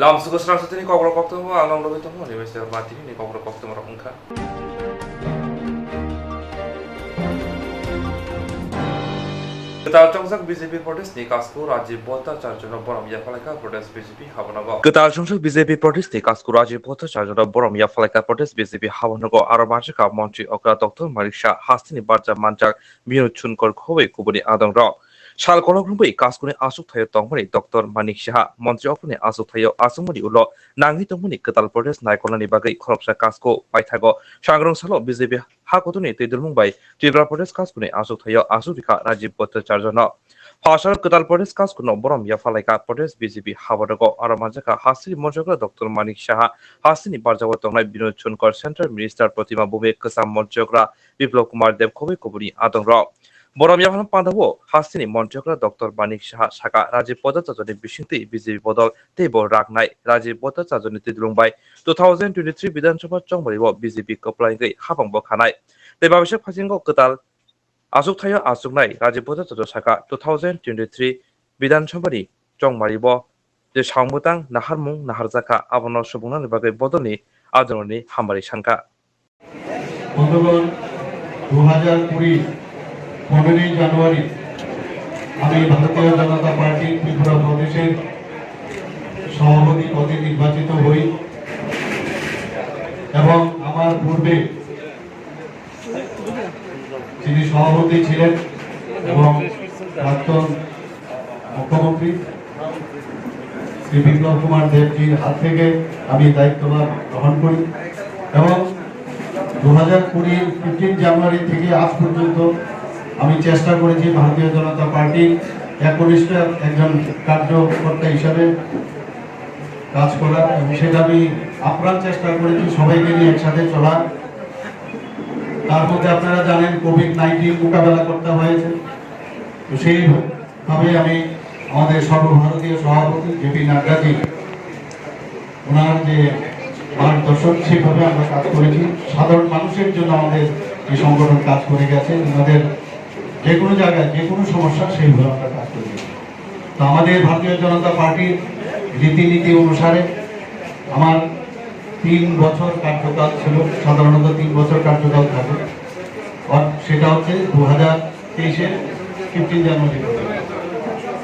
Lamsuko Swrangchati ni Kokborok Koktwma anong lobi tamo ni Wester Mati ni Kokborok Koktwma rongka. Ketal Chongsak BJP protest ni Kasku Rajiv Bota Charjona Borom Yafalaka protest BJP Habanago. Ketal Chongsak BJP protest ni Kasku Rajiv Bota Charjona Borom Yafalaka protest BJP Habanago Aromachaka Montri Okra Dr. Marisha Hastini Barja Manjak Minu Chunkor Kobe Kubuni Adong Rao. Shal Kolokrubi Kaskuni Asuk Tayo Tongmani Dr. Manik Shaha Montri Okuni Asuk Tayo Asumuni Ulo Nangi Tongmani Ketal protest Naikolani Bagai Korpsa Kasko Paitago Shangrong Salo BJP Hakutuni Tidulmung by Tribal protest Kaskuni Asuk Tayo Asufika Rajiv Bota Charjona Hashar Ketal protest Kaskuno Borom Yafalaka protest BJP Habadago Aramajaka Hasini Monjogra Dr. Manik Shaha Hasini Barjawa Tongai Binu Chunkor Central Minister Protima Bube Kasam Monjogra Biplop Kumar Dev Kobe Kubuni Adong Rao Borom Yafan Pandawo Hasini Monjogra Dr. Manik Shaha Shaka Rajiv Bota Chajoni Bishinti BJP Bodol Tebo Ragnai Rajiv Bota Chajoni Tidlung by 2023 Bidan Sabha Chongmariwo BJP Koplangai Habang Bokhanai Tebabishek Pasingo Ketal Asuk Tayo Asuk Nai Rajiv Bota Chajo Shaka 2023 Bidan Sabhani Chongmariwo যে সংবুতাং নাহারমুং নাহারজাকা আবনো সুবুংনানি বাগৈ বদলনি আদরনি হামবারি সানকা বন্ধুগণ 2020 15 জানুয়ারি আমি ভারতীয় জনতা party Tripura প্রদেশের সভাপতি পদে নির্বাচিত হই এবং আমার পূর্বে যিনি সভাপতি ছিলেন এবং প্রাক্তন মুখ্যমন্ত্রী শ্রী বিপ্লব কুমার দেবজির হাত থেকে আমি দায়িত্বভার গ্রহণ করি এবং 2020 15 জানুয়ারি থেকে আজ পর্যন্ত আমি চেষ্টা করেছি ভারতীয় জনতা পার্টির একনিষ্ঠ একজন কার্যকর্তা হিসাবে কাজ করার এবং সেটা আমি আপ্রাণ চেষ্টা করেছি সবাইকে নিয়ে একসাথে চলা তার মধ্যে আপনারা জানেন কোভিড-19 মোকাবেলা করতে হয়েছে তো সেইভাবে আমি আমাদের সর্বভারতীয় সভাপতি জেপি নাড্ডাজি ওনার যে মার্গদর্শক সেভাবে আমরা কাজ করেছি সাধারণ মানুষের জন্য আমাদের এই সংগঠন কাজ করে গেছে আমাদের যে কোনো জায়গায় যে কোনো সমস্যা সেইভাবে আমরা কাজ করে গেছি তো আমাদের ভারতীয় জনতা পার্টির রীতিনীতি অনুসারে আমার 3 বছর কার্যকাল ছিল সাধারণত 3 বছর কার্যকাল থাকে আর সেটা হচ্ছে 2023 15 জানুয়ারি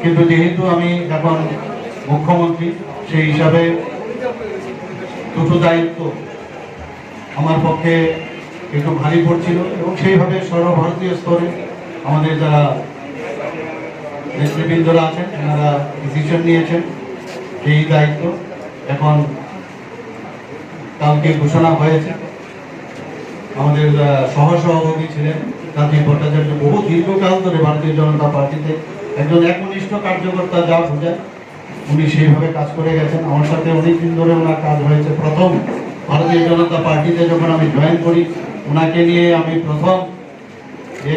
কিন্তু যেহেতু আমি এখন মুখ্যমন্ত্রী সেই হিসাবে দুটো দায়িত্ব আমার পক্ষে একটু ভারী পড়ছিল এবং সেইভাবে সর্বভারতীয় স্তরে আমাদের যারা নেতৃবৃন্দরা আছেন তারা ডিসিশন নিয়েছেন এই দায়িত্ব এখন কালকে ঘোষণা হয়েছে আমাদের সহসভাপতি ছিলেন রাজীব ভট্টাচার্য বহু দীর্ঘকাল ধরে ভারতীয় জনতা পার্টিতে একজন একনিষ্ঠ কার্যকর্তা যা বোঝায় উনি সেইভাবে কাজ করে গেছেন আমার সাথে অনেকদিন ধরে ওনার কাজ হয়েছে প্রথম ভারতীয় জনতা পার্টিতে যখন আমি জয়েন করি ওনাকে নিয়ে আমি প্রথম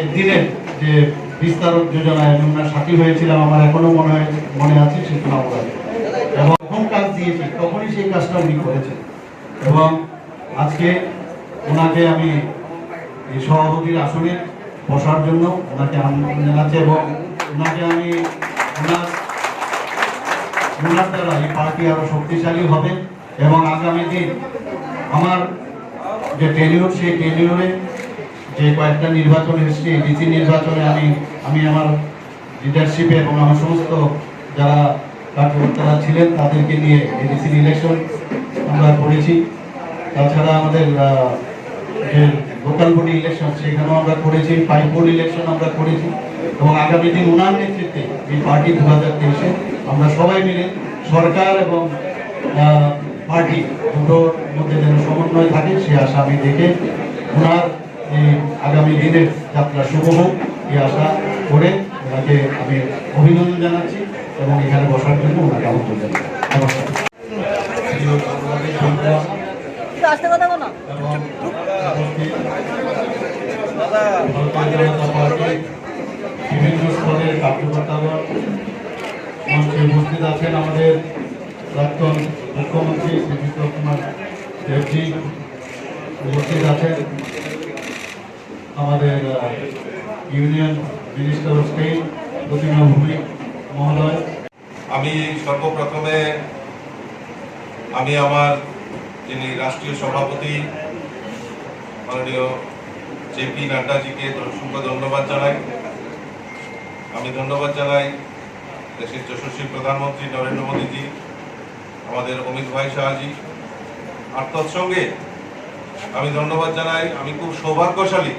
একদিনের যে বিস্তারক যোজনায় আমি ওনার সাথী হয়েছিলাম আমার এখনো মনে আছে সে চুনাবগাঁও এবং প্রথম কাজ দিয়েছি তখনই সেই কাজটা উনি করেছেন এবং আজকে ওনাকে আমি এই সভাপতির আসনে বসার জন্য ওনাকে আমন্ত্রণ জানাচ্ছি এবং ওনাকে আমি ওনার দ্বারা এই পার্টি আরো শক্তিশালী হবে এবং আগামী দিন আমার যে টেনিউর সেই টেনিউরে যে কয়েকটা নির্বাচন এসেছে ডিসি নির্বাচনে আমি আমার লিডারশিপে এবং আমার সমস্ত যারা কার্যকর্তারা ছিলেন তাদেরকে নিয়ে ডিসি ইলেকশন আমরা করেছি তাছাড়া আমাদের যে লোকাল বডি ইলেকশন সেখানেও আমরা করেছি 5 বোর্ড ইলেকশন আমরা করেছি এবং আগামী দিন ওনার নেতৃত্বে এই পার্টি 2023-এ আমরা সবাই মিলে সরকার এবং পার্টি দুটোর মধ্যে যেন সমন্বয় থাকে সে আশা আমি দেখে ওনার এই আগামী দিনের যাত্রা শুভ হোক এই আশা করে ওনাকে আমি অভিনন্দন জানাচ্ছি এবং এখানে বসার জন্য ওনাকে আমন্ত্রণ জানাচ্ছি নমস্কার বিভিন্ন স্তরের কার্যকর্তাগণ মঞ্চে উপস্থিত আছেন আমাদের প্রাক্তন মুখ্যমন্ত্রী শ্রী বিপ্লব কুমার দেবজি উপস্থিত আছেন আমাদের union minister of state Pratima Bhowmik মহোদয় আমি সর্বপ্রথমে আমি আমার যিনি রাষ্ট্রীয় সভাপতি মাননীয় জেপি নাড্ডাজিকে অসংখ্য ধন্যবাদ জানাই। আমি ধন্যবাদ জানাই দেশের যশস্বী প্রধানমন্ত্রী নরেন্দ্র মোদীজি, আমাদের অমিত ভাই শাহজি, আর তৎসঙ্গে আমি ধন্যবাদ জানাই, আমি খুব সৌভাগ্যশালী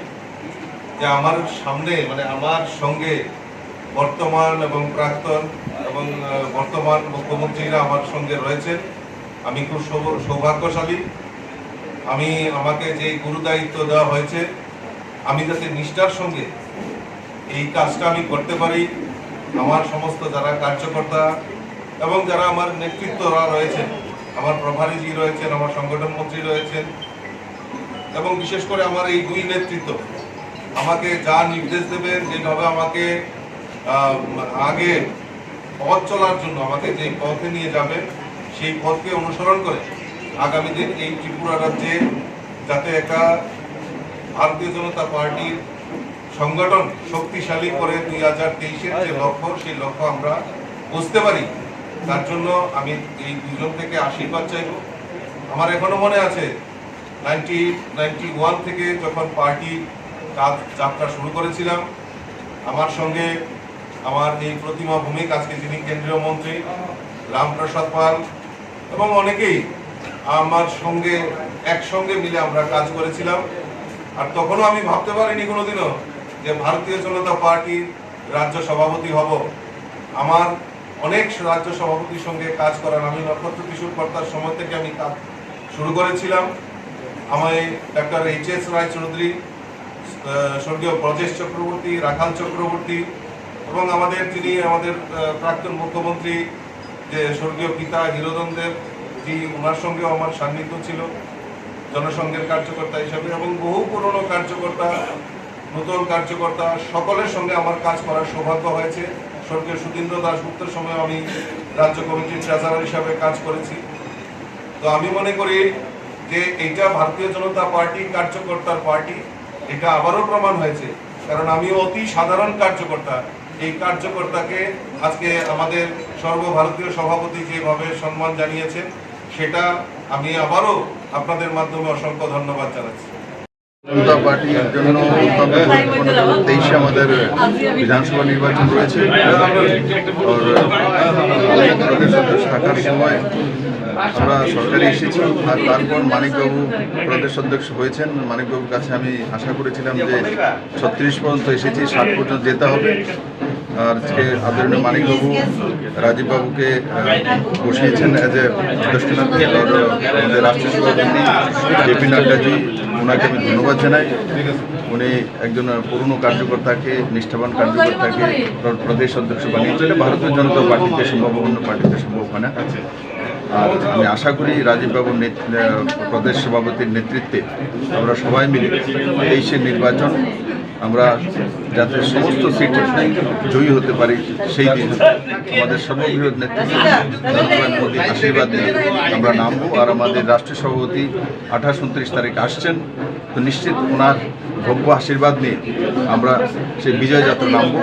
যে আমার সামনে আমার সঙ্গে বর্তমান এবং প্রাক্তন এবং বর্তমান মুখ্যমন্ত্রীরা আমার সঙ্গে রয়েছেন। আমি খুব সৌভাগ্যশালী। আমাকে যে গুরুদায়িত্ব দেওয়া হয়েছে, আমি যাতে নিষ্ঠার সঙ্গে এই কাজটা আমি করতে পারি। আমার সমস্ত যারা কার্যকর্তা এবং যারা আমার নেতৃত্বরা রয়েছেন, আমার প্রভারীজি রয়েছেন, আমার সংগঠন মন্ত্রী রয়েছেন, এবং বিশেষ করে আমার এই দুই নেতৃত্ব আমাকে যা নির্দেশ দেবেন, যেভাবে আমাকে আগে পথ চলার জন্য আমাকে যে পথে নিয়ে যাবে, সেই পথকে অনুসরণ করে আগামী দিন এই ত্রিপুরা রাজ্যে যাতে একটা ভারতীয় জনতা পার্টির সংগঠন শক্তিশালী করে 2023-এর যে লক্ষ্য, সেই লক্ষ্য আমরা বুঝতে পারি, তার জন্য আমি এই দুজন থেকে আশীর্বাদ চাইব। আমার এখনো মনে আছে 1991 থেকে যখন পার্টি যাত্রা শুরু করেছিলাম, আমার সঙ্গে আমার এই প্রতিমা ভূমিক, আজকে যিনি কেন্দ্রীয় মন্ত্রী, রামপ্রসাদ পাল এবং অনেকেই আমার সঙ্গে একসঙ্গে মিলে আমরা কাজ করেছিলাম। আর তখনও আমি ভাবতে পারিনি কোনোদিনও যে ভারতীয় জনতা পার্টির রাজ্য সভাপতি হব। আমার অনেক রাজ্য সভাপতির সঙ্গে কাজ করার, আমি নক্ষত্র কিশোর কর্তার সময় থেকে আমি কাজ শুরু করেছিলাম। আমায় ডাক্তার এইচ.এস. রায়চৌধুরী, স্বর্গীয় ব্রজেশ চক্রবর্তী, রাখাল চক্রবর্তী এবং যিনি আমাদের প্রাক্তন মুখ্যমন্ত্রী যে স্বর্গীয় পিতা হিরোদন দেব জি, ওনার সঙ্গেও আমার সান্নিধ্য ছিল জনসংঘের কার্যকর্তা হিসাবে, এবং বহু পুরনো কার্যকর্তা, নতুন কার্যকর্তা সকলের সঙ্গে আমার কাজ করার সৌভাগ্য হয়েছে। স্বর্গীয় সুধীন্দ্র দাশগুপ্তের সময় আমি রাজ্য কমিটির ট্রেজারার হিসাবে কাজ করেছি। তো আমি মনে করি যে এইটা ভারতীয় জনতা পার্টি কার্যকর্তার পার্টি, এটা আবারও প্রমাণ হয়েছে, কারণ আমি অতি সাধারণ কার্যকর্তা। এই কার্যকর্তাকে আজকে আমাদের সর্বভারতীয় সভাপতি যেভাবে সম্মান জানিয়েছেন, সেটা আমি আবারও আপনাদের মাধ্যমে অসংখ্য ধন্যবাদ জানাচ্ছি। জনতা পার্টির জন্য 23-এ আমাদের বিধানসভা নির্বাচন রয়েছে। থাকার সময় আমরা সরকারে এসেছি, আর তারপর মানিকবাবু প্রদেশ অধ্যক্ষ হয়েছেন। মানিকবাবুর কাছে আমি আশা করেছিলাম যে 36 পর্যন্ত এসেছি, 60 পর্যন্ত যেতে হবে। আর আজকে আদরণীয় মানিকবাবু রাজীববাবুকে বসিয়েছেন অ্যাজ এ দক্ষিণাত্মক আমাদের রাষ্ট্রীয় সভাপতি জেপি নাড্ডাজি, ওনাকে আমি ধন্যবাদ জানাই। উনি একজন পুরনো কার্যকর্তাকে, নিষ্ঠাবান কার্যকর্তাকে প্রদেশ অধ্যক্ষ বানিয়েছেন। ভারতীয় জনতা পার্টিতে সম্ভব, অন্য পার্টিতে সম্ভব হয় না। আর আমি আশা করি রাজীববাবুর প্রদেশ সভাপতির নেতৃত্বে আমরা সবাই মিলে 23-এর নির্বাচন আমরা যাতে সমস্ত সিটে জয়ী হতে পারি, সেই দিন আমাদের সর্ববৃহৎ নেতৃত্ব নরেন্দ্র মোদীর আশীর্বাদ নিয়ে আমরা নামবো। আর আমাদের রাষ্ট্রীয় সভাপতি 28-29 তারিখ আসছেন, তো নিশ্চিত ওনার ভব্য আশীর্বাদ নিয়ে আমরা সেই বিজয় যাত্রা নামবো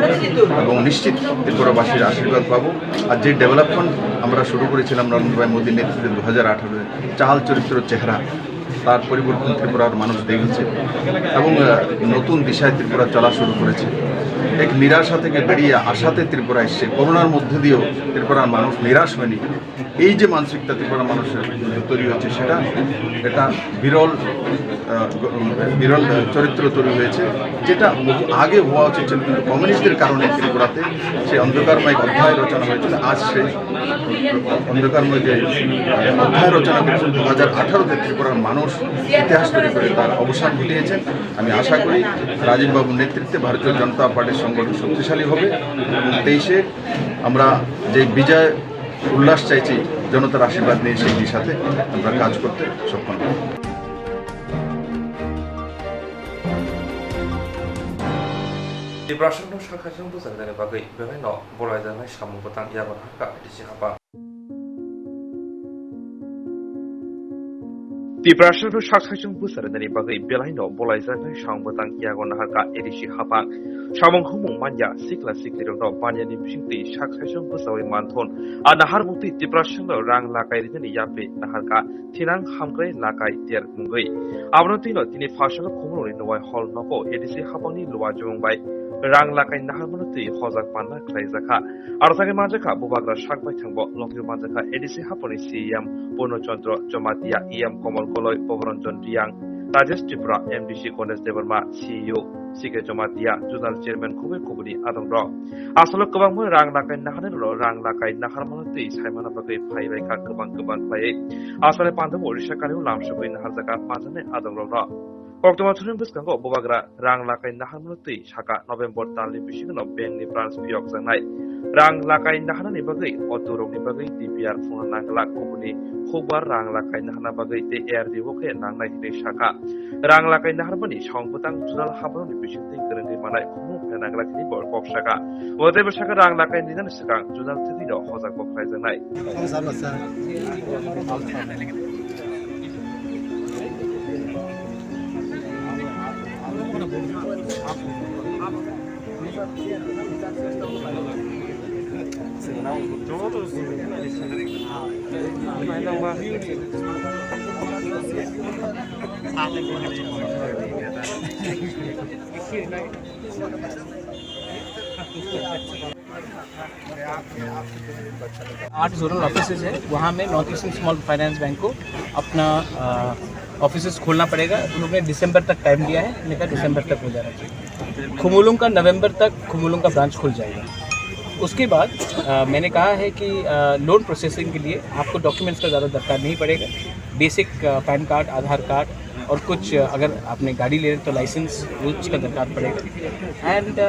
এবং নিশ্চিত ত্রিপুরাবাসীর আশীর্বাদ পাবো। আর যে ডেভেলপমেন্ট আমরা শুরু করেছিলাম নরেন্দ্র ভাই মোদীর নেতৃত্বে 2018-এ, চাল চরিত্র চেহারা, তার পরিবর্তন ত্রিপুরার মানুষ দেখেছে এবং নতুন দিশায় ত্রিপুরা চলা শুরু করেছে। এক নিরাশা থেকে বেরিয়ে আশাতে ত্রিপুরা এসছে। করোনার মধ্যে দিয়েও ত্রিপুরার মানুষ নিরাশ হয়নি। এই যে মানসিকতা ত্রিপুরা মানুষের তৈরি হচ্ছে, সেটা এটা বিরল চরিত্র তৈরি হয়েছে, যেটা বহু আগে হওয়া উচিত ছিল, কিন্তু কমিউনিস্টদের কারণে ত্রিপুরাতে সেই অন্ধকারময় অধ্যায় রচনা হয়েছিল। আজ সেই অন্ধকারময় যে অধ্যায় রচনা করেছেন 2018-তে ত্রিপুরার মানুষ ইতিহাস তৈরি করে তার অবসান ঘটিয়েছেন। আমি আশা করি রাজীববাবুর নেতৃত্বে ভারতীয় জনতা পার্টির সংগঠন শক্তিশালী হবে এবং 23-এ আমরা যে বিজয় উল্লাস চাইছি, জনতার আশীর্বাদ নিয়ে সেই দিশাতে আমরা কাজ করতে সক্ষম হব। Ibrahim Shakashin Busan dan bagai beberapa bola dan samu petang yang berharga di siapa. Tiprashan Shakshang Busarani Bagi Belino, Bolizan, Shambatan Yagon Haka, Edishi Hapang, Shamong Humung Manya, Sikla Sikiro, Banyan Shingti, Shakshang Busawi Manton, and Harmuti Tiprashan Rang Lakai Yapi, Nahaka, Tinang Hamgre Lakai, Tier Mungui. Abnotino, Tini Fashion of Kumur in the White Hall Nopo, Edisi Hapani Luajung by Rang Lakai Nahamuti, Hozak Panda, Klaizaka, Arsaki Majaka, Bubagra Shak by Tango, Loki Majaka, Edisi Hapani, CM, Bono Chandra, Jomatia, EM Komal Koloi, Poveron John Diang, Rajesh Tripura, MDC Kones Deverma, CEO, Sike Jomatia, Journal Chairman Kubi Kubudi, Adam Rock. Asolo Kubang Rang Lakai Nahanero, Rang Lakai Nahamanati, Simon Abaki, Paivaka, Kubang Play, Asale Panda, Shakanu Lamshuin, Hazaka, Pazane, Adam Rock. Koktwma Turin Buskango, Bubagra, Rang Lakai Nahamanati, Shaka, November Tali Bishing of Benny Brans Piok Zanai, Rang Lakai Nahani Bagi, Oturo Nibagi, DPR Funa Nangla Kubuni, Hubar Rang Lakai Nahana Bagi, the air the Woke, Nang Nike Shaka, Rang Lakai Nahamani, Shang Putang, Junal Habon, Bishing, currently Manai Kumu, and Anglaki Bor Kok Shaka, whatever Shaka Rang Lakai Nidan Shaka, Junal Tido, Hozak of Kaisanai. आठ zonal offices है वहाँ में north eastern small finance bank को अपना offices खोलना पड़ेगा। उन्होंने दिसंबर तक टाइम दिया है, मैंने कहा दिसंबर तक हो जाना चाहिए। खुमुलुंग का नवंबर तक खुमुलुंग का ब्रांच खुल जाएगा। उसके बाद मैंने कहा है कि लोन प्रोसेसिंग के लिए आपको डॉक्यूमेंट्स का ज़्यादा दरकार नहीं पड़ेगा। बेसिक पैन कार्ड, आधार कार्ड और कुछ अगर आपने गाड़ी ले रहे तो लाइसेंस उसका दरकार पड़ेगा। एंड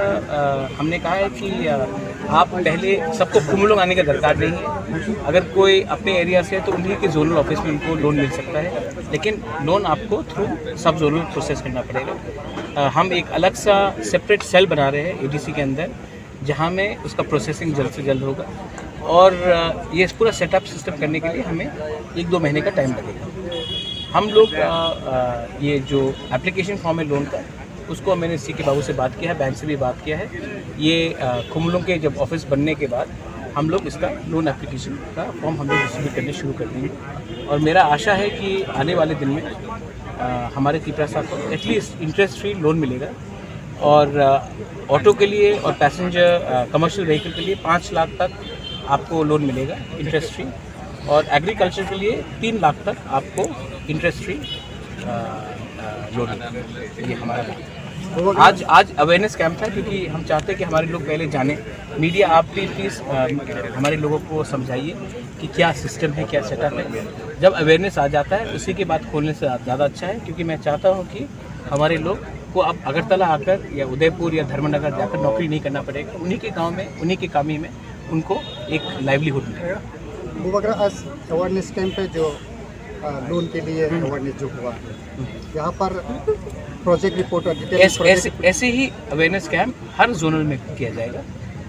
हमने कहा है कि आप पहले सबको खुमुलुंग आने का दरकार नहीं है। अगर कोई अपने एरिया से है तो उन्हीं के जोनल ऑफिस में उनको लोन मिल सकता है, लेकिन लोन आपको थ्रू सब जोनल प्रोसेस करना पड़ेगा। हम एक अलग सा सेपरेट सेल बना रहे हैं एडीसी के अंदर, जहाँ में उसका प्रोसेसिंग जल्द से जल्द होगा। और ये पूरा सेटअप सिस्टम करने के लिए हमें 1-2 महीने का टाइम लगेगा। हम लोग ये जो एप्लीकेशन फॉर्म है लोन का, उसको मैंने सी के बाबू से बात किया है, बैंक से भी बात किया है। ये खुमुलुंग के जब ऑफिस बनने के बाद हम लोग इसका लोन एप्लीकेशन का फॉर्म हम लोग डिस्ट्रीब्यूट करने शुरू कर देंगे। और मेरा आशा है कि आने वाले दिन में हमारे त्रिपुरा साहब को एटलीस्ट इंटरेस्ट फ्री लोन मिलेगा। और ऑटो के लिए और पैसेंजर कमर्शियल व्हीकल के लिए 5 लाख तक आपको लोन मिलेगा इंटरेस्ट फ्री। और एग्रीकल्चर के लिए 3 लाख तक आपको इंटरेस्ट फ्री लोन मिलेगा। ये हमारा आज अवेयरनेस कैंप है, क्योंकि हम चाहते हैं कि हमारे लोग पहले जाने। मीडिया आप भी प्लीज़ हमारे लोगों को समझाइए कि क्या सिस्टम है, क्या सेटअप है। जब अवेयरनेस आ जाता है उसी के बाद खोलने से ज़्यादा अच्छा है, क्योंकि मैं चाहता हूँ कि हमारे लोग को अब अगरतला आकर या उदयपुर या धर्मनगर जाकर नौकरी नहीं करना पड़ेगा। उन्हीं के गांव में, उन्हीं के कामी में उनको एक लाइवलीहुड मिलेगा। बुबकरा, आज अवेयरनेस कैंप है जो लोन के लिए अवेयरनेस जो हुआ है, यहाँ पर प्रोजेक्ट रिपोर्ट और डिटेल ऐसे ही अवेयरनेस कैंप हर जोनल में किया जाएगा।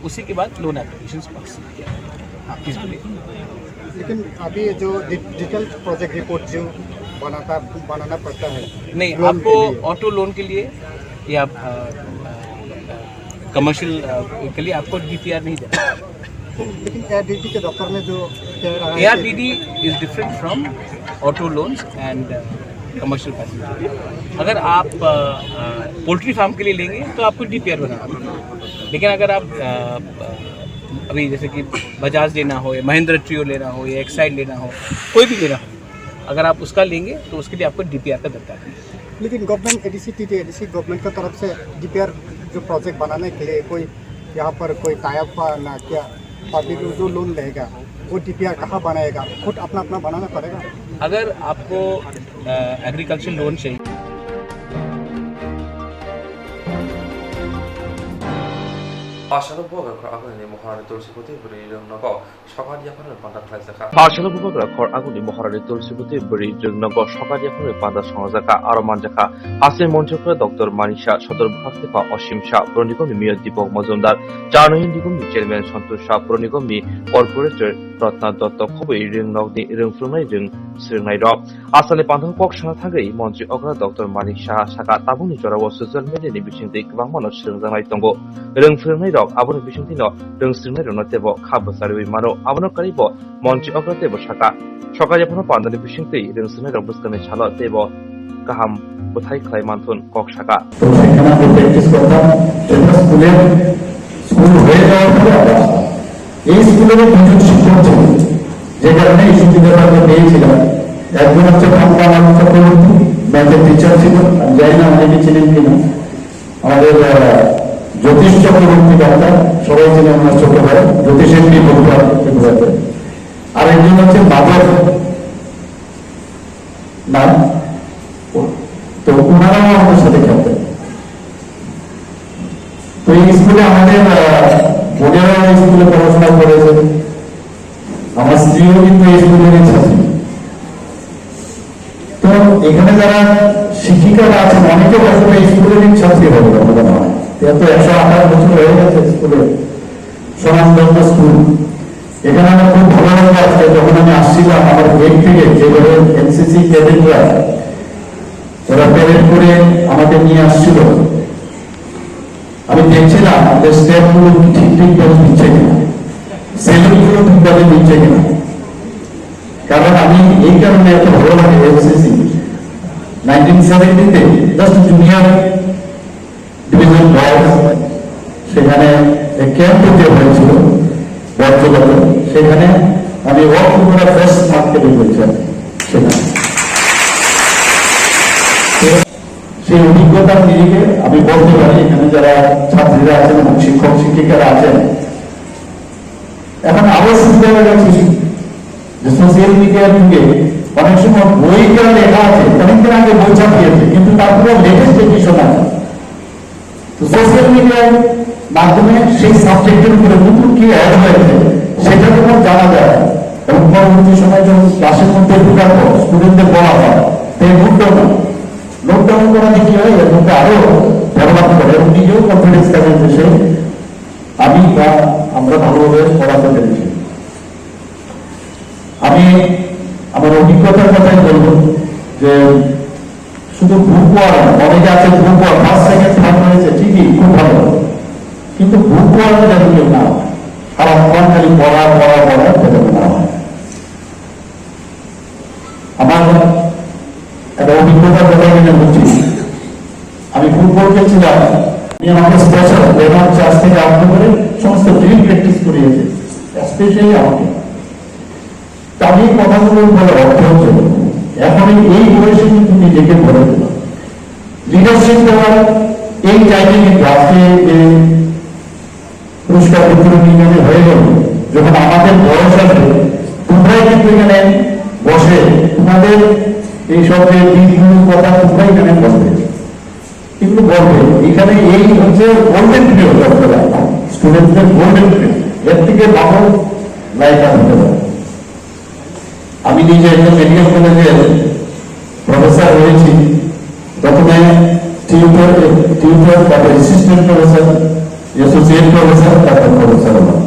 उसी के बाद लोन एप्लीकेशन पास किया जाएगा। हाँ, प्लीज़ बोलिए। लेकिन अभी जो डिटेल प्रोजेक्ट रिपोर्ट जो बनाना पड़ता है, नहीं, आपको ऑटो लोन के लिए या कमर्शियल के लिए आपको डीपीआर नहीं देना। लेकिन एआरडीडी के दफ्तर में जो ARDD is different from auto loans and commercial passenger. अगर आप पोल्ट्री फार्म के लिए लेंगे तो आपको डीपीआर बनाना पड़ेगा। लेकिन अगर आप अभी जैसे कि बजाज लेना हो या महिंद्रा ट्रियो लेना हो या एक्साइड लेना हो, कोई भी लेना हो, अगर आप उसका लेंगे तो उसके लिए आपको डीपीआर का दरकार है। लेकिन गवर्नमेंट एडीसी गवर्नमेंट की तरफ से डीपीआर जो प्रोजेक्ट बनाने के लिए कोई यहाँ पर कोई टाइप ना क्या, पब्लिक जो लोन लेगा वो डीपीआर कहाँ बनाएगा? खुद अपना बनाना पड़ेगा। अगर आपको एग्रीकल्चर लोन चाहिए, Asal bubagra khor aguni moharani tulsipoti buri rungnago sokar yakhone panda khlaisaka. Asal bubagra khor aguni moharani tulsipoti buri rungnago sokar yakhone panda songjaka aro manjaka asli monchokra Dr. Manisha Sodor Bhaktipa Oshim Shah Pronigom Miyad Dipok Mazumdar Charnoyin Digom Chairman Santosh Shah Pronigom Corporator Ratna Datta खबै रोंनावनि रोंफ्रुनाय रों स्रोंनाय रक आसामनि बान्धव कक साना थागै मन्त्रि अग्रा डक्टर मानिक साहा साका ताबुनि जराव ससियेल मिडियानि बिथिंजों गोबां मानो स्रोंजानाय दङ रोंफ्रुनाय रक आबुनि बिथिंथिनो रोंस्रोंनाय रनो तेब खाबुसारि मानो आबुनि कारिब मन्त्रि अग्रा तेब साका सकायाफोरनो पान्दानि बिथिंथै रोंस्रोंनाय रक बुस्कानै साल तेब गाहाम बुथाय खालाय मानथुन कक साका তো সেখানে আমি প্র্যাকটিস করতাম সেটা স্কুল হয়ে যাওয়ার পরে আবার আসতাম। এই স্কুলের দুজন শিক্ষক ছিলেন যে কারণে এই সুবিধাটা আমরা পেয়েছিলাম। একজন হচ্ছে কক্তমা চক্রবর্তী, ম্যাথের টিচার ছিল, আমি জানি না অনেকে ছিলেন কিনা। আমাদের জ্যোতিষ চক্রবর্তী ডাক্তার, সবাই ছিলেন ওনার ছোট ভাই, জ্যোতিষের বিপরীতে। আর একজন হচ্ছে মাধব নাম, তো ওনারাও আমাদের সাথে খেলতেন। তো এই স্কুলে আমাদের বোনেরাও এই স্কুলে পড়াশোনা করেছে, আমার স্ত্রীও কিন্তু এই স্কুলেরই ছাত্রী। তো এখানে যারা শিক্ষিকারা আছেন অনেকে হয়তো এই স্কুলেরই ছাত্রী হবে মনে হয়। এত 128 বছর হয়ে গেছে স্কুলে, স্বনামধন্য স্কুল। এখানে আমার খুব ভালো লাগলো আজকে যখন আমি আসছিলাম আমার গেট থেকে যেভাবে এনসিসি ক্যাডেটরা ওরা প্যারেড করে আমাকে নিয়ে আসছিল, আমি দেখছিলাম আমাদের স্টেপ গুলো ঠিক ভাবে দিচ্ছে কিনা, সেলুট গুলো ঠিকভাবে দিচ্ছে কিনা। কারণ আমি এই কারণে এত ভালো লাগে এনসিসি 1970-তে জাস্ট জুনিয়র ডিভিশন বয়েজ সেখানে ক্যাম্প হতে হয়েছিল বর্জগতে, সেখানে আমি ওয়ার্ক করে ফার্স্ট মার্ক পেয়ে গেছিলাম। সেখানে সেই অভিজ্ঞতার নিরিখে আমি বলতে পারি এখানে যারা ছাত্রীরা আছেন এবং শিক্ষক শিক্ষিকারা আছেন এখন আরো সুবিধা হয়ে গেছে যে সোশ্যাল মিডিয়ার যুগে অনেক সময় বইটা লেখা আছে, অনেকদিন আগে বই ছাপিয়েছে কিন্তু তারপরে লেটেস্ট এডিশন আছে। তো সোশ্যাল মিডিয়ার মাধ্যমে সেই সাবজেক্টের উপরে নতুন কি অ্যাড হয়েছে সেটা যখন জানা যায় এবং পরবর্তী সময় যখন ক্লাসের মধ্যে ঢোকার পর স্টুডেন্টদের বলা হয় তাই নোটডাউন করা কি হয় এর মধ্যে আরো ডেভেলপ করে এবং নিজেও কনফিডেন্স থাকেন যে সে আমি বা আমরা ভালোভাবে পড়াতে পেরেছি। আমি আমার অভিজ্ঞতার কথাই বলবো যে শুধু গ্রুপ ওয়ার অনেকে আছে group war first second third হয়েছে ঠিকই খুব ভালো, কিন্তু গ্রুপ ওয়ার যেন কেউ না সারাক্ষণ খালি পড়া সেটা না হয়। আমার একটা অভিজ্ঞতার কথা এখানে বলছি, আমি ফুটবল খেলছিলাম, আমাকে স্পেশাল লেবার চার্জ থেকে আরম্ভ করে সমস্ত ড্রিল প্র্যাকটিস করিয়েছে, স্পেশালি আমাকে। আমি কথাগুলোর বলে অর্থ হচ্ছে এখন এই বয়সে কিন্তু নিজেকে ভরে দিল লিডারশিপ দেওয়ার এই টাইমে কিন্তু আজকে যে পুরস্কার বিতরণ হয়ে গেল, যখন আমাদের বয়স আসবে তোমরাই কিন্তু এখানে বসে তোমাদের এইসব যে দিকগুলো কথা তোমরা এখানে বলবে, এগুলো বলবে এখানে এই হচ্ছে গোল্ডেন পিরিয়ড স্টুডেন্টদের গোল্ডেন পিরিয়ড, এর থেকে ভালো লাইফ হতে পারে। আমি নিজে একটা মেডিকেল কলেজের প্রফেসর হয়েছি, প্রথমে টিউটর তারপর অ্যাসিস্ট্যান্ট প্রফেসর, অ্যাসোসিয়েট প্রফেসর, তারপর প্রফেসর হলাম।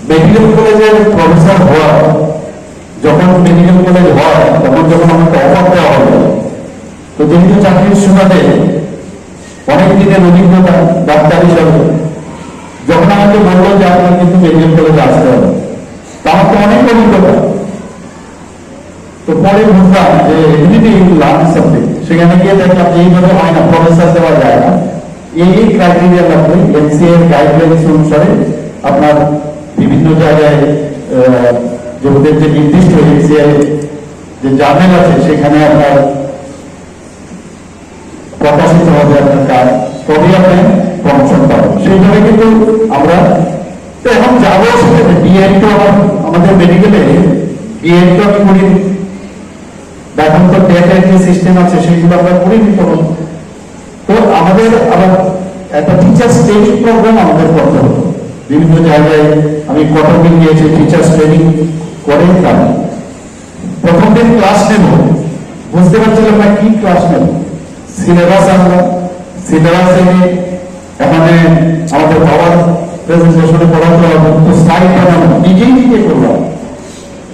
মেডিকেল কলেজের প্রফেসর হওয়া যখন মেডিকেল কলেজ হয় তখন যখন আমাকে অফার দেওয়া হবে, তো যেহেতু চাকরির সুবাদে অনেক দিনের অভিজ্ঞতা ডাক্তার হিসাবে যখন আমাকে বললো যে আপনার কিন্তু মেডিকেল কলেজে আসতে হবে, আমার তো অনেক অভিজ্ঞতা। তো পরে বুঝলাম যে এমনিতে লার্ন সাবজেক্ট, সেখানে গিয়ে দেখলাম যে এইভাবে হয় না, প্রফেসর দেওয়া যায় না। এই ক্রাইটেরিয়া লাগবে এনসিএ এর গাইডলাইন্স অনুসারে আপনার বিভিন্ন জায়গায় যে ওদের যে নির্দিষ্ট এনসিএ যে জার্নাল আছে সেখানে আপনার প্রকাশিত হবে আপনার কাজ, তবেই আপনি প্রমোশন পাবেন। সেইভাবে কিন্তু আমরা তো এখন যাবো সেখানে বিএড তো আমাদের মেডিকেলে বিএড তো আমি করি, এখন তো টেটের যে সিস্টেম আছে সেগুলো আমরা করিনি তখন। তো আমাদের আবার একটা টিচার্স ট্রেনিং প্রোগ্রাম আমাদের করতে হতো বিভিন্ন জায়গায়। আমি কটকে গিয়েছি টিচার্স ট্রেনিং করে, প্রথম দিন ক্লাস নেব বুঝতে পারছিলাম না কি ক্লাস নেব, সিলেবাস আনলাম, সিলেবাস এনে আমাদের বাবার প্রেজেন্টেশনে পড়াতে হবে, তো স্লাইড বানানো নিজেই নিজে করলাম,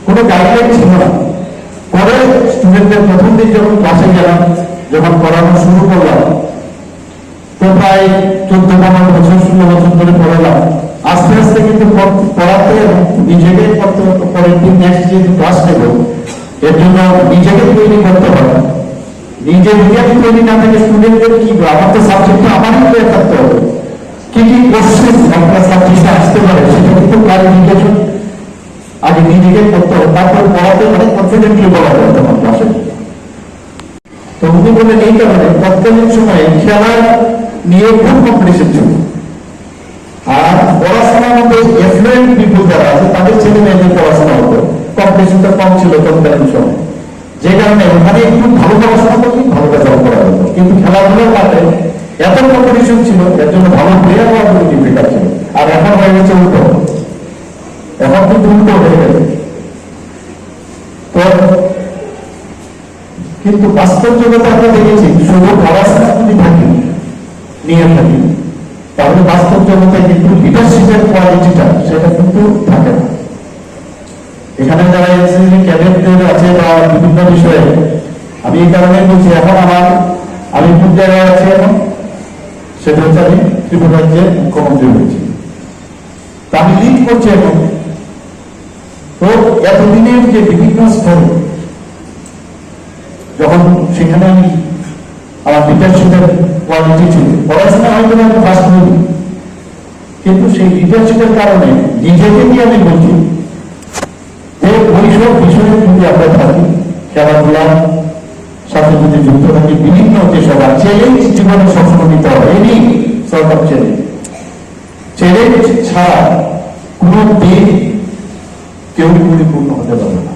কোনো গাইডলাইন ছিল না। পরে স্টুডেন্টদের প্রথম দিন যখন ক্লাসে গেলাম, যখন পড়ানো শুরু করলাম, তো প্রায় 14-15 বছর 16 বছর ধরে পড়ালাম। আস্তে আস্তে কিন্তু পড়াতে এবং নিজেকে পড়তে পরের দিন নেক্সট যে ক্লাস নেব, এর জন্য নিজেকে তৈরি করতে হবে। নিজে নিজে তৈরি না থেকে স্টুডেন্টদের কি, আমার তো সাবজেক্টটা আমারই তৈরি থাকতে হবে, কি কি কোশ্চেন আপনার সাবজেক্টে আসতে পারে সেটা কিন্তু ক্লারিফিকেশন আগে নিজেকে করতে হবে, তারপর পড়াতে পারে কনফিডেন্টলি বলা যায় তখন ক্লাসে। তো উনি বললেন এই কারণে তৎকালীন সময়ে খেলার নিয়ে খুব কম্পিটিশন ছিল, আর পড়াশোনার মধ্যে এফ্লুয়েন্ট পিপুল যারা আছে তাদের ছেলে মেয়েদের পড়াশোনা হতো, কম্পিটিশনটা কম ছিল তৎকালীন সময়, যে কারণে ওখানে একটু ভালো পড়াশোনা করলে ভালো রেজাল্ট করা হতো। কিন্তু খেলাধুলার মাঠে এত কম্পিটিশন ছিল, এর জন্য ভালো প্লেয়ার হওয়া খুবই ডিফিকাল্ট ছিল। আর এখন হয়ে গেছে উল্টো, এখন কিন্তু উল্টো হয়ে গেছে। তো কিন্তু বাস্তব জগতে আমরা দেখেছি শুধু পড়াশোনা যদি থাকি নিয়ে থাকি, তাহলে বাস্তব জগতে কিন্তু লিডারশিপের কোয়ালিটিটা সেটা কিন্তু থাকে না। এখানে যারা এনসিসি ক্যাডেটদের আছে বা বিভিন্ন বিষয়ে, আমি এই কারণে বলছি, এখন আমি কোন জায়গায় আছি এখন, সেটা হচ্ছে আমি ত্রিপুরা রাজ্যের মুখ্যমন্ত্রী হয়েছি, তা আমি লিড করছি এখন। তো এতদিনের যে বিভিন্ন স্তরে যখন সেখানে আমি আমার লিডারশিপের কোয়ালিটি ছিল, পড়াশোনা হয়তো আমি ফার্স্ট হইনি, কিন্তু সেই লিডারশিপের কারণে নিজেকে নিয়ে আমি বলছি যে ওইসব বিষয়ে যদি আমরা থাকি, খেলাধুলার সাথে যদি যুক্ত থাকি, বিভিন্ন যেসব চ্যালেঞ্জ জীবনে সবসময় নিতে হবে, এনি সর্ট অফ চ্যালেঞ্জ ছাড়া কোনো দিন কেউ পরিপূর্ণ হতে পারবে না,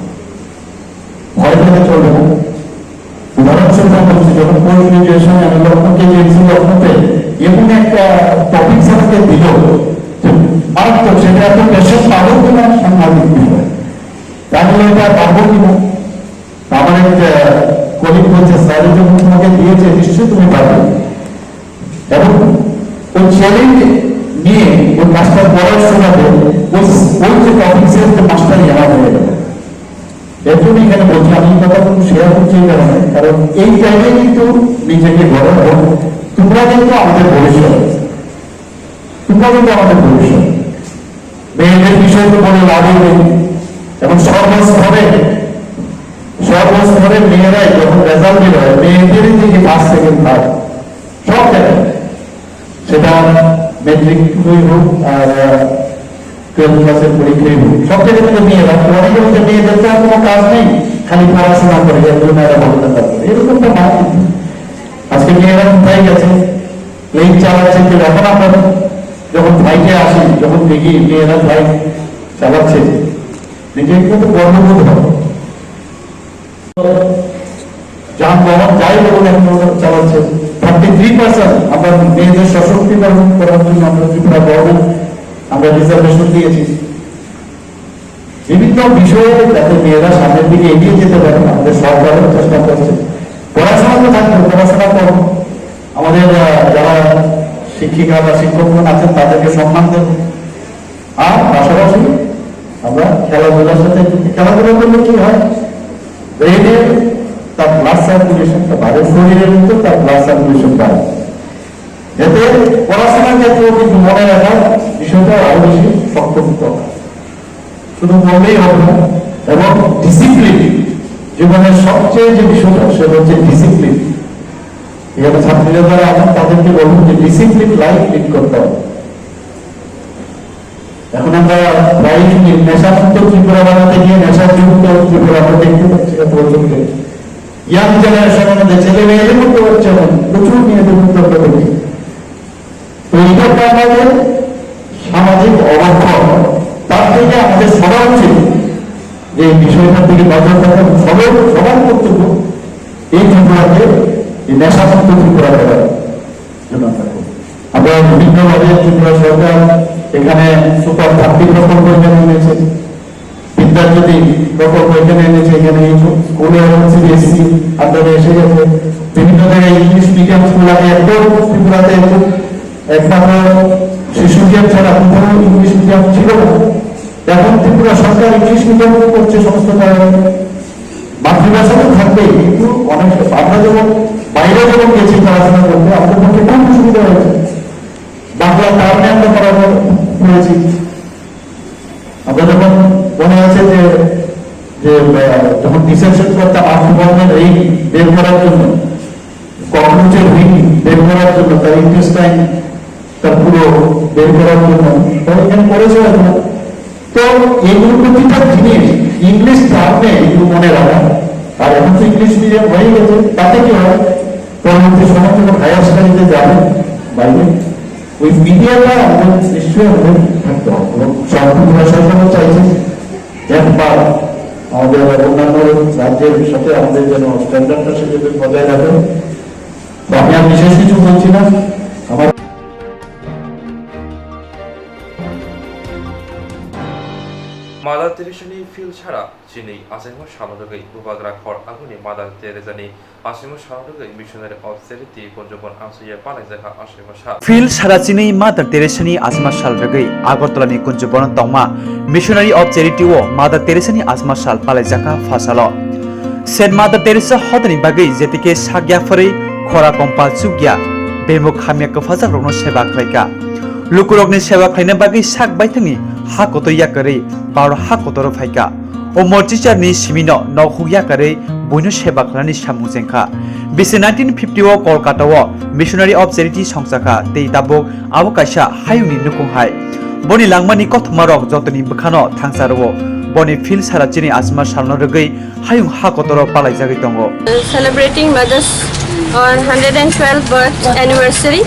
ভয় পেতে চলবে না। উদাহরণস্বরূপ বলছি, যখন পোস্ট গ্রাজুয়েশন আমি লক্ষ্যকে গিয়েছি, লক্ষ্যতে এমন একটা টপিক আমাকে দিল, মারাত্মক, সেটা এত পেশেন্ট পাবো কিনা সাংঘাতিক বিষয়, তাহলে এটা পারবো কিনা। আমার একটা কলিগ বলছে, স্যার যখন তোমাকে দিয়েছে নিশ্চয়ই তুমি পারবে, এবং ওই চ্যালেঞ্জ নিয়ে ওই কাজটা করার সময় ওই যে টপিক্সের যে মাস্টারই আমার হয়ে গেল। এর জন্য এখানে বলছি, আমি কথা কিন্তু শেয়ার করছি এই কারণে, কারণ এই টাইমে কিন্তু নিজেকে গড়ে, তোমরা কিন্তু আমাদের ভবিষ্যৎ, তোমরা কিন্তু আমাদের ভবিষ্যৎ। মেয়েদের বিষয় তো বলে লাভই নেই, এবং সর্বস্তরে মেয়েরাই যখন রেজাল্ট বের হয়, মেয়েদেরই দিকে ফার্স্ট সেকেন্ড থার্ড সব জায়গায়, সেটা মেট্রিক হোক আর 12 ক্লাসের পরীক্ষায় হোক, সব জায়গায় কিন্তু মেয়েরা। অনেকে বলছে মেয়েদের তো কোনো কাজ নেই, খালি পড়াশোনা করে, এগুলো মেয়েরা ভালো থাকতে পারে, এরকম তো না। আজকে মেয়েরা কোথায় গেছে, প্লেন চালাচ্ছে কেউ। এখন আমরা যখন ফ্লাইটে আসি, যখন দেখি মেয়েরা ফ্লাইট চালাচ্ছে, নিজেকে কিন্তু গর্ববোধ হয়। যানবাহন যাই বলুন এখন চালাচ্ছে, 33% আমরা মেয়েদের সশক্তিকরণ করার জন্য আমরা ত্রিপুরা গভর্নমেন্ট আমরা রিজার্ভেশন দিয়েছি বিভিন্ন বিষয়ে, যাতে মেয়েরা সামনের দিকে এগিয়ে যেতে পারে। আমাদের সরকারও চেষ্টা করছে, পড়াশোনা তো থাকবে, পড়াশোনা করব, আমাদের যারা শিক্ষিকা বা শিক্ষকগণ আছেন তাদেরকে সম্মান দেব, আর পাশাপাশি আমরা খেলাধুলার সাথে, খেলাধুলা করলে কি হয়, ব্রেনের তার ব্লাড সার্কুলেশনটা বাড়ে, শরীরের মধ্যে তার ব্লাড সার্কুলেশন বাড়ে, এতে পড়াশোনার ক্ষেত্রেও কিন্তু মনে রাখার বিষয়টা আরো বেশি শক্ত হতে হবে। শুধু বললেই হবে না, এবং ডিসিপ্লিন জীবনের সবচেয়ে যে বিষয়টা সেটা হচ্ছে ডিসিপ্লিন। এখানে ছাত্রীরা যারা আছেন তাদেরকে বলুন যে ডিসিপ্লিন লাইফ লিড করতে হবে। এখন আমরা প্রায় শুনি নেশামুক্ত ত্রিপুরা বানাতে গিয়ে নেশাযুক্ত ত্রিপুরা আমরা দেখতে পাচ্ছি প্রচুর ইয়াং জেনারেশনের মধ্যে, ছেলে মেয়েদের মধ্যে হচ্ছে প্রচুর মেয়েদের মধ্যে আমরা দেখি। তো এইটা আমাদের সামাজিক অবক্ষয়, তার থেকে আমাদের সবার উচিত যে বিষয়টার দিকে নজর রাখা, সবার কর্তব্য এই ত্রিপুরাকে, এই নেশামুক্ত ত্রিপুরা করার জন্য আমরা বিভিন্নভাবে ত্রিপুরা সরকার এখানে সুপার 30 প্রকল্প এখানে এনেছে, বিদ্যাজ্যোতি প্রকল্প এখানে এনেছে, এখানে স্কুলে সিবিএসসি আন্ডারে এসে গেছে, বিভিন্ন জায়গায় ইংলিশ মিডিয়াম স্কুল আগে একদম ত্রিপুরাতে একমাত্র শিশু মিডিয়াম ছাড়া কোথাও ইংলিশ মিডিয়াম ছিল না। এখন ত্রিপুরা সরকার ইংলিশ মিডিয়াম করছে সমস্ত জায়গায়। মাতৃভাষা তো থাকবেই, কিন্তু অনেক আমরা যেমন বাইরে যখন গেছি পড়াশোনা করতে আমাদের পক্ষে খুব সুবিধা হয়েছে। বাংলা টার্মে আমরা পড়াশোনা করেছি। আমরা যখন মনে আছে যে যে যখন ডিসেকশন করতাম আত্মবন্ধের এই বের করার জন্য, ককরোচের রিং বের করার জন্য, তার ইন্টেস্টাইন তার পুরো বের করার জন্য তারা এখানে করেছে। তো এইগুলো প্রতিটা জিনিস ইংলিশ টার্মে এগুলো মনে রাখা। আর এখন তো ইংলিশ মিডিয়াম হয়ে গেছে, তাতে কি হয় পরবর্তী সময় যখন হায়ার স্টাডিজে যাবে বাইরে, ওই মিডিয়াটা আমাদের নিশ্চয়ই আমাদের থাকতে হবে। এবং সম্পূর্ণ সরকারও চাইছে একবার আমাদের অন্যান্য রাজ্যের সাথে আমাদের যেন স্ট্যান্ডার্ডটা সেভাবে বজায় রাখে। আমি আর বিশেষ কিছু বলছি না। আমার মাদার তেরেসানি ফিল ছাড়া চিনি আসাইমো সালরগৈ বুবাগ্রা খর আগুনি মাদার তেরেসানি আসাইমো সালরগৈ মিশনারি অফ চ্যারিটি পঞ্জবন আনসুয়ে পানাইজাখা আসাইমো সা ফিল সারাচিনি মাদার তেরেসানি আসমা সালরগৈ আগরতলানি কুঞ্জবন তংমা মিশনারি অফ চ্যারিটি ও মাদার তেরেসানি আসমা সাল পালাইজাখা ফাসালো সেন্ট মাদার তেরেসা হদনি বাগৈ যেতিকে সাগ্যাফাरै খরা কম্পাল সুগ্या बेमुख हामिया कफाजाक रगनो सेवा खालायगा लुकुरगनि सेवा खालायनो बागै साक बायथांनि हा कतो याकरै बार हा कतो फायगा ओ मर्जिचारनि सिमिनो नखु याकरै बयनो सेवा खालायनि सामुजेंखा बिसे 1950 कलकाताओ मिशनारि अफ चैरिटी संस्थाखा तै दाबक आबो कायसा हायुनि नुकुंहाय बनि लांमानि कथमा रक जतनि बखानो थांसारो बनि फिल साराचिनि आसमा सालनो रगै हायुं हा कतो पालायजागै दंगो celebrating Mother's on 112th birth anniversary.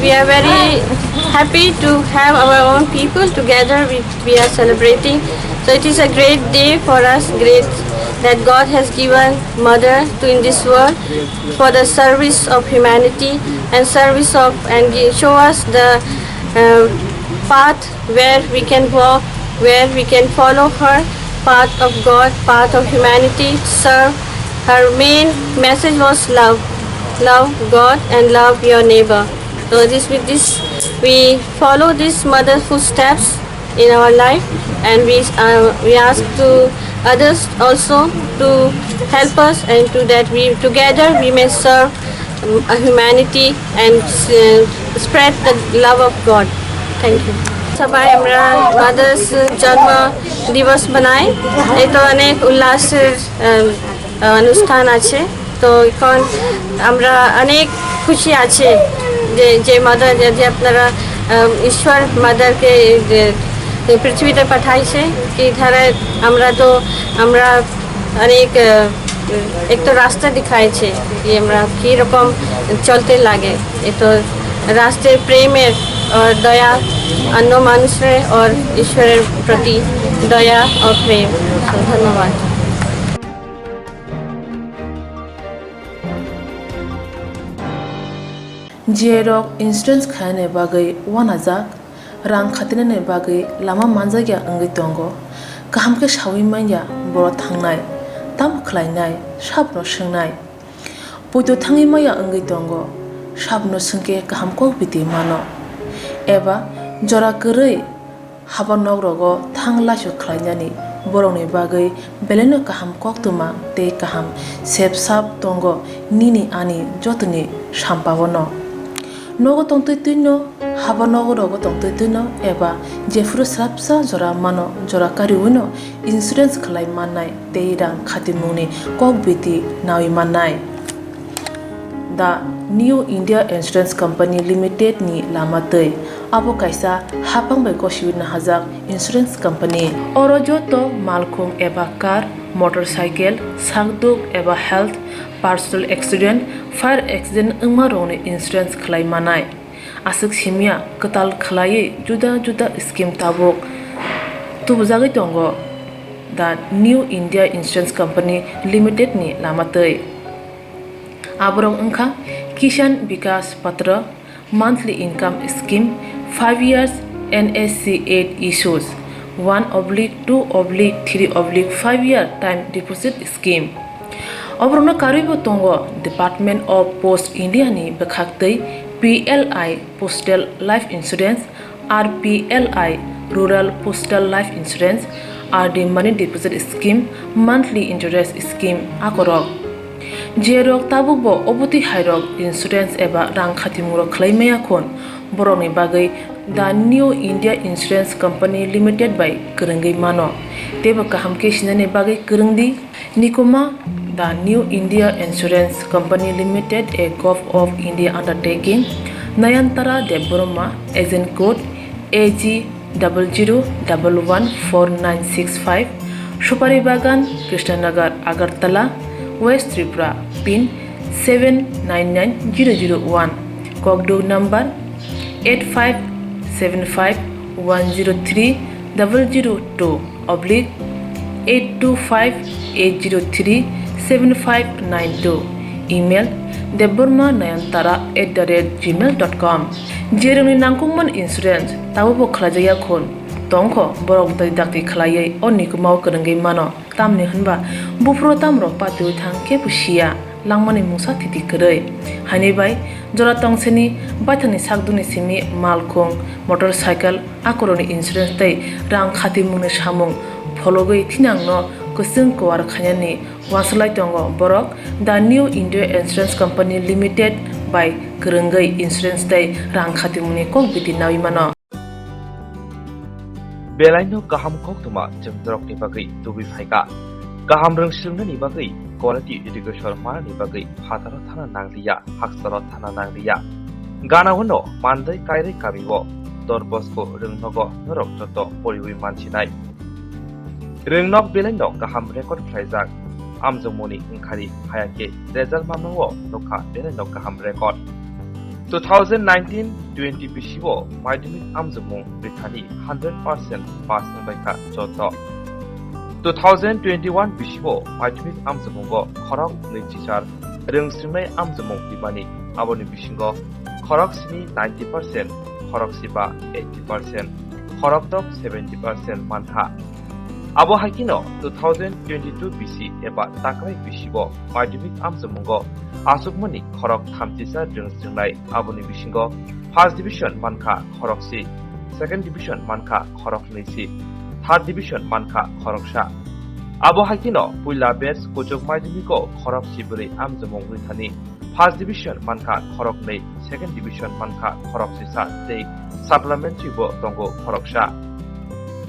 We are very happy to have our own people together. We are celebrating. So it is a great day for us, great that God has given mother to in this world for the service of humanity and service of and show us the path where we can walk, where we can follow her path of God, path of humanity, serve. Her main message was love. Love God and love your neighbor. So with this we follow this mother's footsteps in our life, and we ask to others also to help us, and to that we together we may serve humanity and spread the love of God. Thank you. সবাই আমরা mother's জন্ম দিবস বানাই। এই তো অনেক উল্লাসের অনুষ্ঠান আছে। তো এখন আমরা অনেক খুশি আছে যে মাদার যে আপনারা ঈশ্বর মাদারকে পৃথিবীতে পাঠাইছে কি ধারে আমরা অনেক এক তো রাস্তা দেখাইছে কি আমরা কীরকম চলতে লাগে। এ তো রাষ্ট্রের প্রেমের और दया अन्य মানুষের और ঈশ্বরের প্রতি দয়া और প্রেম। ধন্যবাদ। जेरक इंश्योरेंस खाने बागै वानाजाक रां खातिने बागै लामा मानजागिया अंगै दंगो गाहाम के सावि माइया बर थांनाय ताम खलायनाय साबनो सोंनाय बयदो थाङै माइया अंगै दंगो साबनो सोंके गाहाम को बिदि मानो एबा जरा गरै हाबा नगरगो थांलासो खलायनानि बरंनि बागै बेलेनो गाहाम कोक्तमा ते गाहाम सेब साब दंगो निनि आनि जतनि साम्पावनो नगो तंतैतैनो हाबा नगरगो तंतैतैनो एबा जेफुरो स्राबसा जरा मानो जरा कारिउनो इन्सुरेन्स खलाय माननाय ते रां खातिमुनि कक बिदि नावि माननाय दा new India insurance company limited नि लामातै आबो कायसा हापांबाय गसिबिनो हाजाक इंश्योरेंस कंपनी अरजो तो मालखुम एबा कार मोटरसाइकेल सागदुक एबा health personal accident fire accident उमारोने इंश्योरेंस खलाय मानाय आसक सिमिया कताल खलायै जुदा जुदा स्कीम ताबक तुबजागै दंगो दा new India insurance company limited नि लामातै आबरं अंखा किसान विकास पत्र monthly income scheme 5 years NSC 8 issues 1/2/3/5 year time deposit scheme अब्रनो कारिबो तंगो डिपार्टमेंट ऑफ पोस्ट इंडिया नि बखाक्तै PLI postal life insurance RPLI Rural Postal Life Insurance RD Money Deposit Scheme Monthly Interest Scheme akorok jerok tabubo obuti hairok insurance eba rang khatimuro khlaimaya khon borokni bagai the New India Insurance Company Limited by Kurungai Mano teba kahamke sinane bagai kurungdi nikoma the New India Insurance Company Limited a Gulf of India undertaking Nayantara Deborma agent code AG 00114965 Shupari Bagan Krishnanagar Agartala West Tripura pin 799001 Kokdo number 8575103002 oblique 8258037592 email debormanayantara@gmail.com jeroni nangkungman insurance tabubo khlajaya khon tongkho borok dai dakti khlaiye onikumau kurungai mano tamni hanba bufro tamro patu thang ke pusia langmani musa titi kurei hani bai jora tongseni baithani sakduni simi malkhong motorcycle akoroni insurance tai rang khati mungni samung phologoi thinangno kusung kwar khanyani waslai tongo borok the New India Insurance Company Limited by Kurungai Insurance tai rang khati mungni kok biti nawi mano Belaino kaham Koktwma jemdrok ni bagai tubi phaika kaham rengsilna ni bagai quality education mana ni bagai phatara thana nanglia haksara thana nanglia gana hono mandai kaire kabibo dorbosko rengnogo norok joto poriwi manchinai rengnok belaino kaham record phlaijak amjomoni ingkhari hayake result mamno nokha belaino kaham record 2019-20 bisibo madhyamik amjamung rithani 100% pass nangbaika joto 2021 bisibo madhyamik amjamungo khorok neichar rengsimnai amjamung tibani aboni bisingo khorok sini 90% khorok siba 80% khorok dok 70% manha abo hakino 2022 bisi eba takrai bisibo madhyamik amjamungo asukmani khorok thamtisa rengsingnai aboni bisingo first division manka khoroksi second division manka khorok neisi third division manka khoroksa abo hakino puila batch kojok madhyamiko khorok siburi amjamung rithani first division manka khorok nei second division manka khoroksi sa tei supplementary bo tongo khoroksa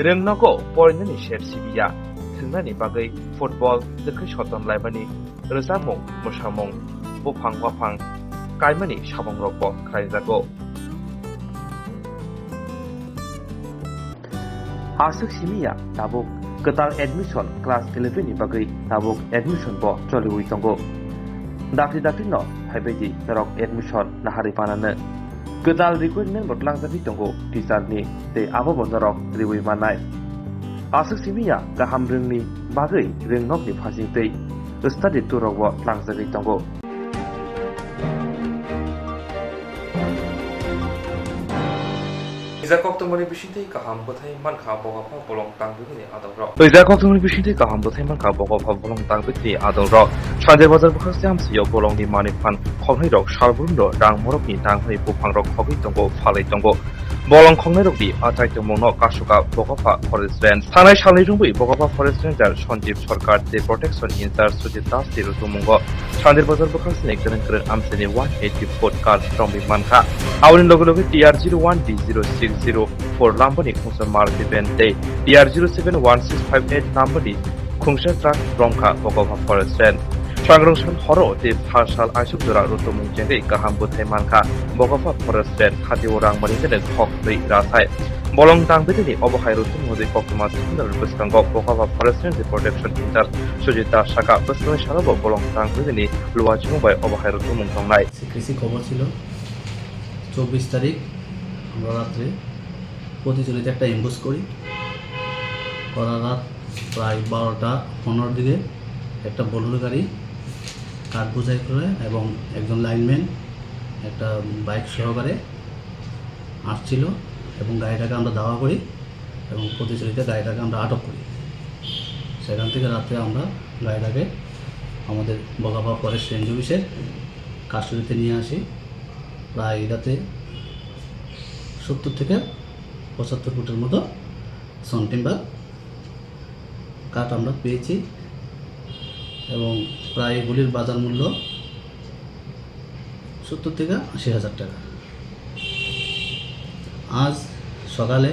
rengnago porinani sher sibiya thunani bagai football dekhai shoton laibani rojamung mosamung bufang wafang kaimani sabangrokbo khlaijago asuk simia tabuk ketal admission class 11 ni bagai tabuk admission bo choliwi tongo dakti no haibedi tarok admission nahari panane ketal recruitment botlang jabi tongo teacher ni te abo bondarok riwi manai asuk simia gaham rengni bagai rengnok ni phasing tei study tour bo tlangjagi tongo Koktwmani bisintei kaham bothai mankha bogapha bolong tangbini adorok Koktwmani bisintei kaham bothai mankha bogapha bolong tangbini adorok Sanjay bazar bukhasyam siyo bolong ni maniphan khongnai rok sarbundo rang morok ni tanghai bufang rok khogi tongo phalai tongo bolong khongnai rok di atai tongmongno kasuka bogapha forest range thanai salni rungbai bogapha forest ranger Sanjeev Sarkar the protection in charge Sujit Das the rutumungo Sanjay bazar bukhasni keren amseni 180 podcast rombi mankha awin logo TR01 D0604 lambani khungsa marti bente TR071658 lambani khungsa truck rongkha bogapha forest range Swrangchati horo te phasal aisuk jora rutumung jengei kaham bothai mankha bogapha forest range khati orang mani jene khok rei rasai bolong tangbetini obohai rutum hode Koktwma sundar beskango bogapha forest range protection in charge Sujit Das Saka beskango sharabo bolong tangbetini luachung bai obohai rutumung tongnai কৃষি খবর ছিল 24 তারিখ আমরা রাত্রে প্রতিযোগিতা একটা এমবুস করি করার রাত প্রায় 12টা 15 দিকে একটা বোলেরো গাড়ি কাঠ বোঝাই করে এবং একজন লাইনম্যান একটা বাইক সহকারে আসছিল এবং গাড়িটাকে আমরা দাওয়া করি এবং প্রতিযোগিতা গাড়িটাকে আমরা আটক করি সেখান থেকে রাতে আমরা গাড়িটাকে আমাদের বগাপা ফরেস্ট রেঞ্জ অফিসের কাস্টডিতে নিয়ে আসি প্রায় রাতে 70 থেকে 75 ফুটের মতো সন টিম্বার কাঠ আমরা পেয়েছি এবং প্রায় এগুলির বাজার মূল্য 70 থেকে 80,000 টাকা। আজ সকালে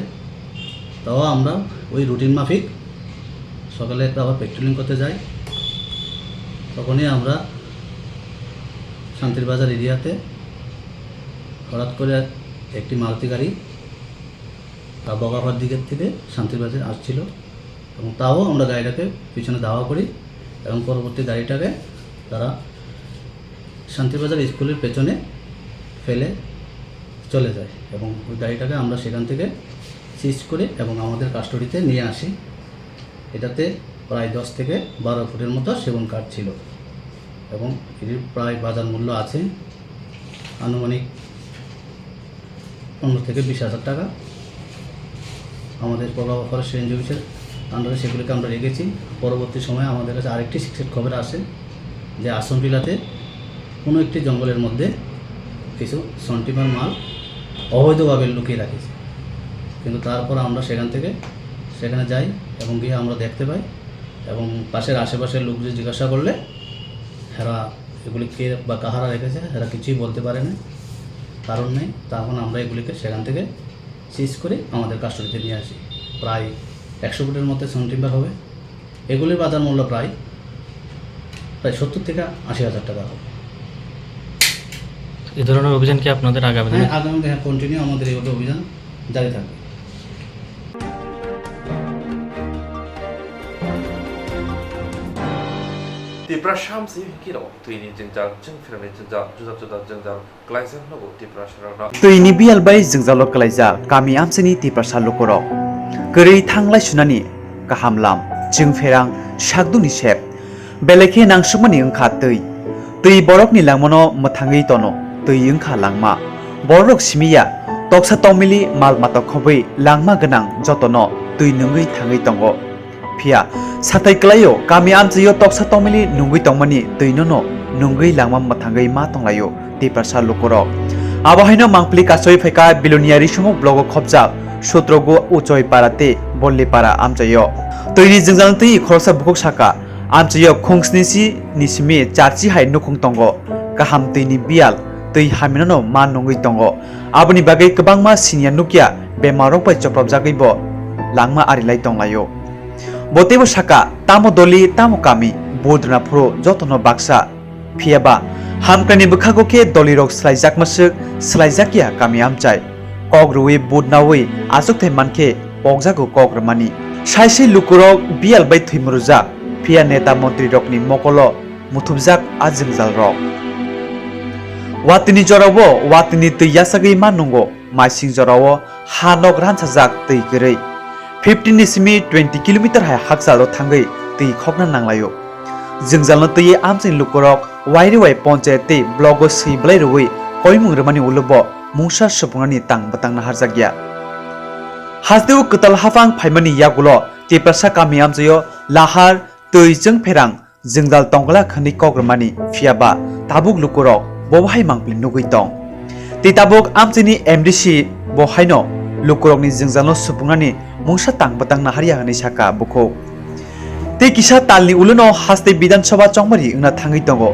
তাও আমরা ওই রুটিন মাফিক সকালে একটা আবার পেট্রোলিং করতে যাই, তখনই আমরা শান্তির বাজার এরিয়াতে হঠাৎ করে একটি মারুতি গাড়ি বগাপাড় দিকের থেকে শান্তির বাজার আসছিল এবং তাও আমরা গাড়িটাকে পিছনে ধাওয়া করি এবং পরবর্তী গাড়িটাকে তারা শান্তিবাজার স্কুলের পেছনে ফেলে চলে যায় এবং ওই গাড়িটাকে আমরা সেখান থেকে সিজ করে এবং আমাদের কাস্টডিতে নিয়ে আসি। এটাতে প্রায় 10 থেকে 12 ফুটের মতো সেগুন কাঠ ছিল এবং এটির প্রায় বাজার মূল্য আছে আনুমানিক 15 থেকে 20,000 টাকা। আমাদের প্রভাব ফরেস্ট রেঞ্জ অফিসের আন্ডারে সেগুলিকে আমরা রেখেছি। পরবর্তী সময়ে আমাদের কাছে আরেকটি সিক্রেট খবর আসে যে আসনটিলাতে কোনো একটি জঙ্গলের মধ্যে কিছু সন্টিমার মাল অবৈধভাবে লুকিয়ে রাখেছে, কিন্তু তারপর আমরা সেখানে যাই এবং গিয়ে আমরা দেখতে পাই এবং পাশের আশেপাশের লোকদের জিজ্ঞাসা করলে এরা এগুলি কে বা কাহারা রেখেছে এরা কিছুই বলতে পারে না, কারণ নেই। তখন আমরা এগুলিকে সেখান থেকে সিজ করে আমাদের কাস্টডিতে নিয়ে আসি। প্রায় 100 ফুটের মধ্যে সন্টিম্বার হবে। এগুলির বাজার মূল্য প্রায় 70 থেকে 80,000 টাকা হবে। এই ধরনের অভিযান কি আপনাদের আগামী দিনে? হ্যাঁ, আগামী দিনে কন্টিনিউ আমাদের এইভাবে অভিযান জারি থাকবে। Tipra Shamsi Kiro, Twini Jinja, Jinfirmi Jinja, Juda Jinja, Glycem Nogo, Tipra Sharana. Tuini bial bai jingjalo kalaija kami amsini tiprasa lokoro gori thanglai sunani kahamlam jingferang shakduni shep belekhe nangsumani ongkha tui borok ni langmono mothangi tono tui ongkha langma borok simiya toksa tomili mal mata khobai langma ganang jotono tui nungui thangi tongo phia satai klayo kami amjiyo toksa tomili nungui tongmani tui nono nungui langma mothangai ma tonglayo tiprasa lokoro আবহাইনো মাংপলি কাসই ফেকা বিলুনিয়ারি সমুক blog খবজা সূত্রগো উচয় পারাতে বললি পারা আমচাইয় তৈরি জিংজাং তৈ খরসা বুকুক সাকা আমচাইয় খংসনিসি নিসমি চারচি হাই নুখুং তঙ্গ কাহাম তৈনি বিয়াল তৈ হামিননো মান নঙ্গই তঙ্গ আবনি বাগै गोबांमा सिनिया नुकिया बेमारक बै चप्रबजागैब langma arilai tonglayo botebo saka tamo doli tamo kami bodna phro jotono baksa phiaba hamkrani bukhago ke dolirok slaijak masuk slaijakia kami amchai kogrui budnawi asuk thai manke pokjago kogrmani saisi lukurok bial bai thimruja phia neta mantri rokni mokolo muthubjak ajingjal rok watini jorawo watini tiyasagi manungo maising jorawo hanok ransajak tei gerei 15 nismi 20 km hai haksalo thangai tei khokna nanglayo jingjalno tei amsin lukurok wairi wai ponchayati blogo siblai roi koimung remani ulubo mungsa supungani tang batang na harjagya hasdeu ketal hafang phaimani yagulo tiprasa kami amjayo lahar tei jeng pherang jingjal tongla khani kogrmani phiaba tabuk lukurok bobhai mangpli nugui tong ti tabuk amchini mdc bohaino lukurokni jingjalno supungani mungsa tang batang na harya hani saka bukho te kisa talni uluno haste bidan sabha chongmari ungna thangai tongo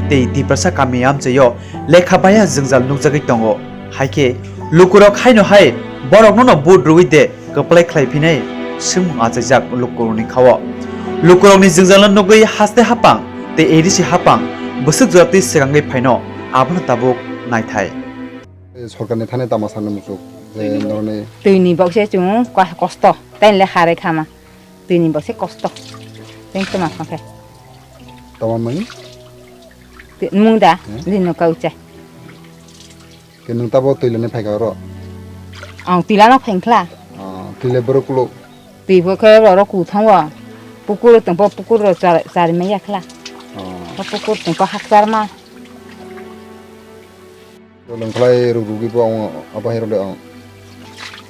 tei tiprasa kami amchayo lekhabaya jingjal nukjagai tongo haike lukurok haino hai borok nono bud ruide kaplai khlaiphinai sumung ajajak lukuroni khawo lukurokni jingjal nugui haste hapang te edisi hapang busuk jati sirangai phaino abna tabuk naithai সরকারনি থানে তামাসানো মুসুক যে ধরনে তুইনি বক্সে চুং কষ্ট তাই লেখারে খামা তুইনি বক্সে কষ্ট তাই তো মা খাফে তামাম মাই মুংদা দিনো কাউচা কেন তাবো তৈলনে ফাইকা র তিলানো ফেংখলা তিলে বরকুলো তিবকে র কুথাও পুকুর তংপ পুকুর চার মেয়া খলা পুকুর তংপ হাকসারমা লংখলাই রুগী পাও আবাহির লে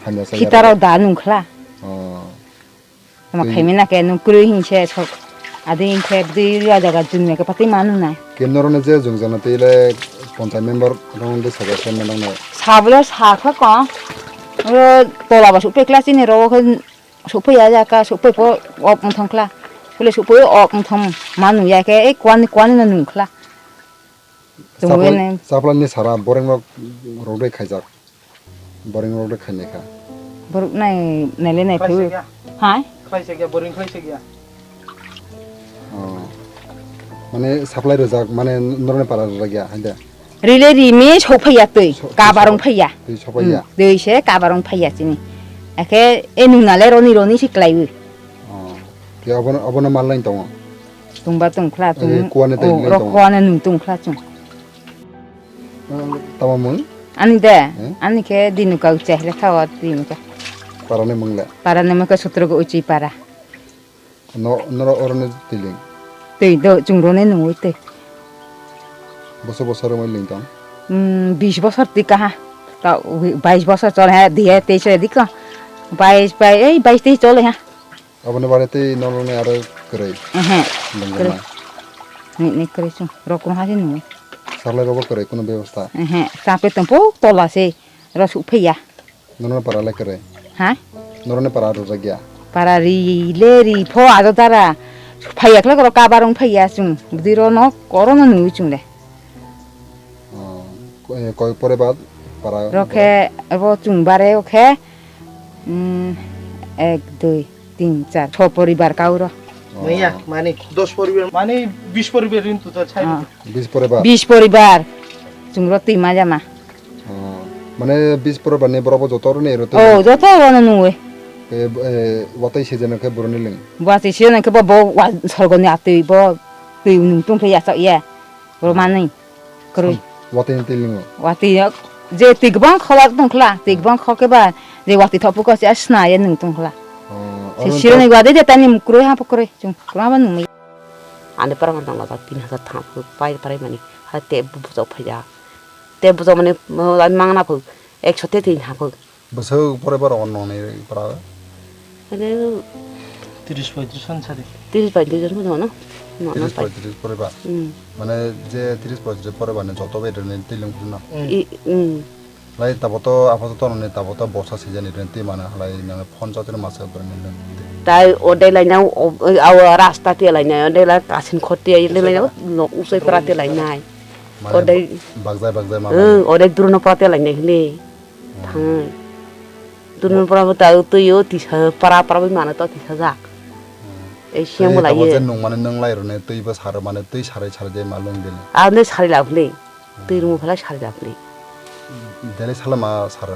হান্যা সাই কিতারাও দা নুংখলা মা খাইমেনা কে নুকুরি হিনছে সব আদিন খেব দিয়া জায়গা জুনমে কে পাতি মানু নাই কেন ধরনে যে জংজানা তেলে পঞ্চায়েত মেম্বার রংদে সাজেশন নাং সাবলে সাখা ক tolaba supe kelas ini ro kan supe aja ka supe po op thong kla kule supe op thong manu ya ke kwan na nu kla tungwe Saplan ni sara boring road khaijak. Boring road khaine ka. borok nai nele nai phu hai खाई से गया boring खाई से गया Mane supply rojak mane norone para rogya handa. rile rimi sopaya tui kabarong phaya Tui sopaya. dei se kabarong phaya chini ake enu nale roni siklai Ki abona malain tongo. tungba tung kla tung kuane tai lai ro tong. kuane nu tung kla chung Tamamung ani de ani ke dinu ka uche le thawa dinu ka parane mangla. para ne ka sutro go uchi para Noro orone tiling. tei do chungro ne nu te Boso mai ling tong. 20 বছর tika ha ta 22 বছর চলে হ্যাঁ দিয়ে 23 দিকা 22 এই 22 তেই চলে হ্যাঁ Abone barete norone aro krai. হ্যাঁ Lengana. ni kare chung rokon ha nu Sarle robo krai kono ব্যবস্থা. হ্যাঁ sampai tempo tola se ro su phaya Norone para le krai. ha Norone para rogya. para ri pho ado tara phaya kla ro kabarong phaya chung diro no corona nu chung le Koi pore bad para রকে এবার চুংবারে ওকে 1 2 3 4 6 পরিবার কাউর भैया माने 10 परिवार माने 20 परिवार ऋण तो छाई 20 pore bad. 20 পরিবার চুংর তিমা জামা Mane 20 pore bad ne borobo jotor ne erote. ও যত বন নুয়ে Watai sejen ke borone ling. বাসি সিনে কে বো ওয়া সরগনি আতে বো তুই নু তুম ফয়া সা ইয়া বো মানি করে Watai tiling. ওয়াতি যে তিগবাং খলাক দংখলা তিগবাং খকে ba যে ওয়াতি থপু কসে আসনা ইয়া নু দংখলা সে সিনে গাদে যে তানি মুকরো হা পকরে চুং ক্রাবা নু ane parang nang lata 3000 thang phu pai parai mani ha te bu zo phaya te bu zo mane lai mang na phu 100 tin ha phu Boso pore bar on ne para. ane 30 35 선 차리 30 pai de no no 30 pore bad. Mane je 30 pore bad ne joto be ne tiling na. i Lai taboto apato ne taboto bosa sejen ne ti mana lai na phone joter masa borone ling. tai odai lai na au rasta te lai na odai la kasin khote lai lai no usai prate lai nai odai Bagzai ma. odai durno prate lai nai le thang durno pra ta tu yo ti para bi mana to ti sa e siang lai ye Tabojen nong mane nang lai rone tui ba sar mane tui sarai je malung dele. a ne sari la le tu ru phala sari la le Dele salama sar.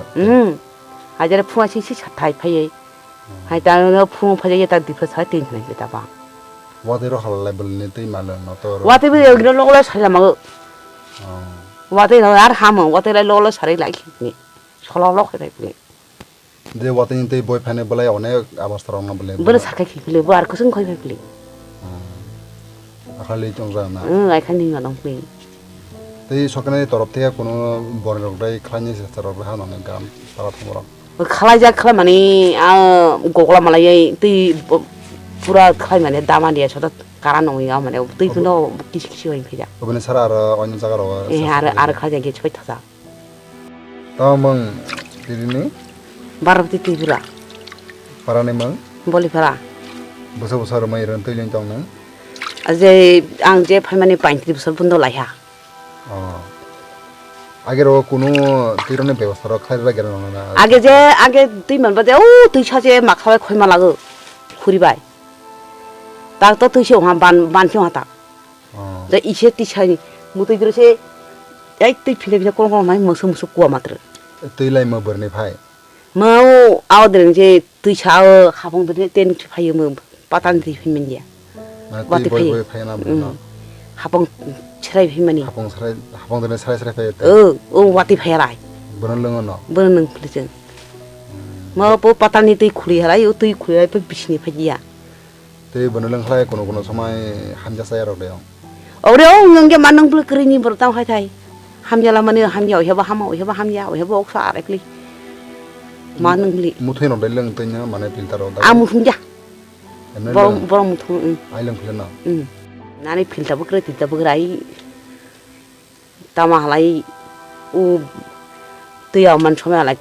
hajare phuwa si thai phai hai ta no phu phai ye ta di pha sai tin nai ta ba Wadero hal level ne tui malung no to. wa te bi gro lo lo sari la ma wa te no ar ha ma wa te la lo sari la ni solo lo khai ni De watin tui boy phane bolai onek abastar na bole. ber sa khai le bar ko sung khoi phai le Akhali chongja na. ai khan ni ngalong ni Tei sokane torof theke kono borne rokdai khlani se tarok ha no gam para thomoro. khala ja khala mani a gogla malai ti pura khai mane dama dia chota kara no ya mane ti no kisi kisi oi phija Obene sara ar onyo jaga ro. e ar kha ja ge choi tha Tamang tirini barabti ti pura parane mang boli phara boso boso mai ran tui ling tong nang. aje ang je phai mane 35 bosor bundo lai ha Agero kono tirone ব্যবস্থা ro khaira gera na. আগে তুই মানবা যে ও তুই সাজে মাখাবে খইমা লাগো খুরিবাই তার তো তুই সে ওহা বানছি হাতা যে ইসে তি ছাই মুতুই দিরছে এই তুই ফিলে ফিলে কোন কোন মাই মসু মসু কুয়া মাত্র Tui lai ma borne phai. মাও আও দিন যে তুই ছাও হাবং দে তেন ফাইयो মো পাতান দি ফিনমেন দিয়া Tui boy phai na. হাবং ছরাই ফিনমানি Habang dene sarai phai. ও ওয়াতি ফাইরাই Bonon lengo no. বন নং ফিলেছেন মা পো পাতানি তুই খুলি হারাই ও তুই খুলি pay বিছনি ফাইয়া Tei bonon leng khlai kono samai hanja saya ro deo. Ore o ngenge manang bul krini bertau hai thai. Hamja la mane hamja o heba hamja o heba oksa arekli. Manang li. Muthai no dai leng tenya mane filter ro da. Amu thunja. Borong muthu. Ai leng filter na. Nani filter bukre tita bukrai. Tama halai u tuya man chome halai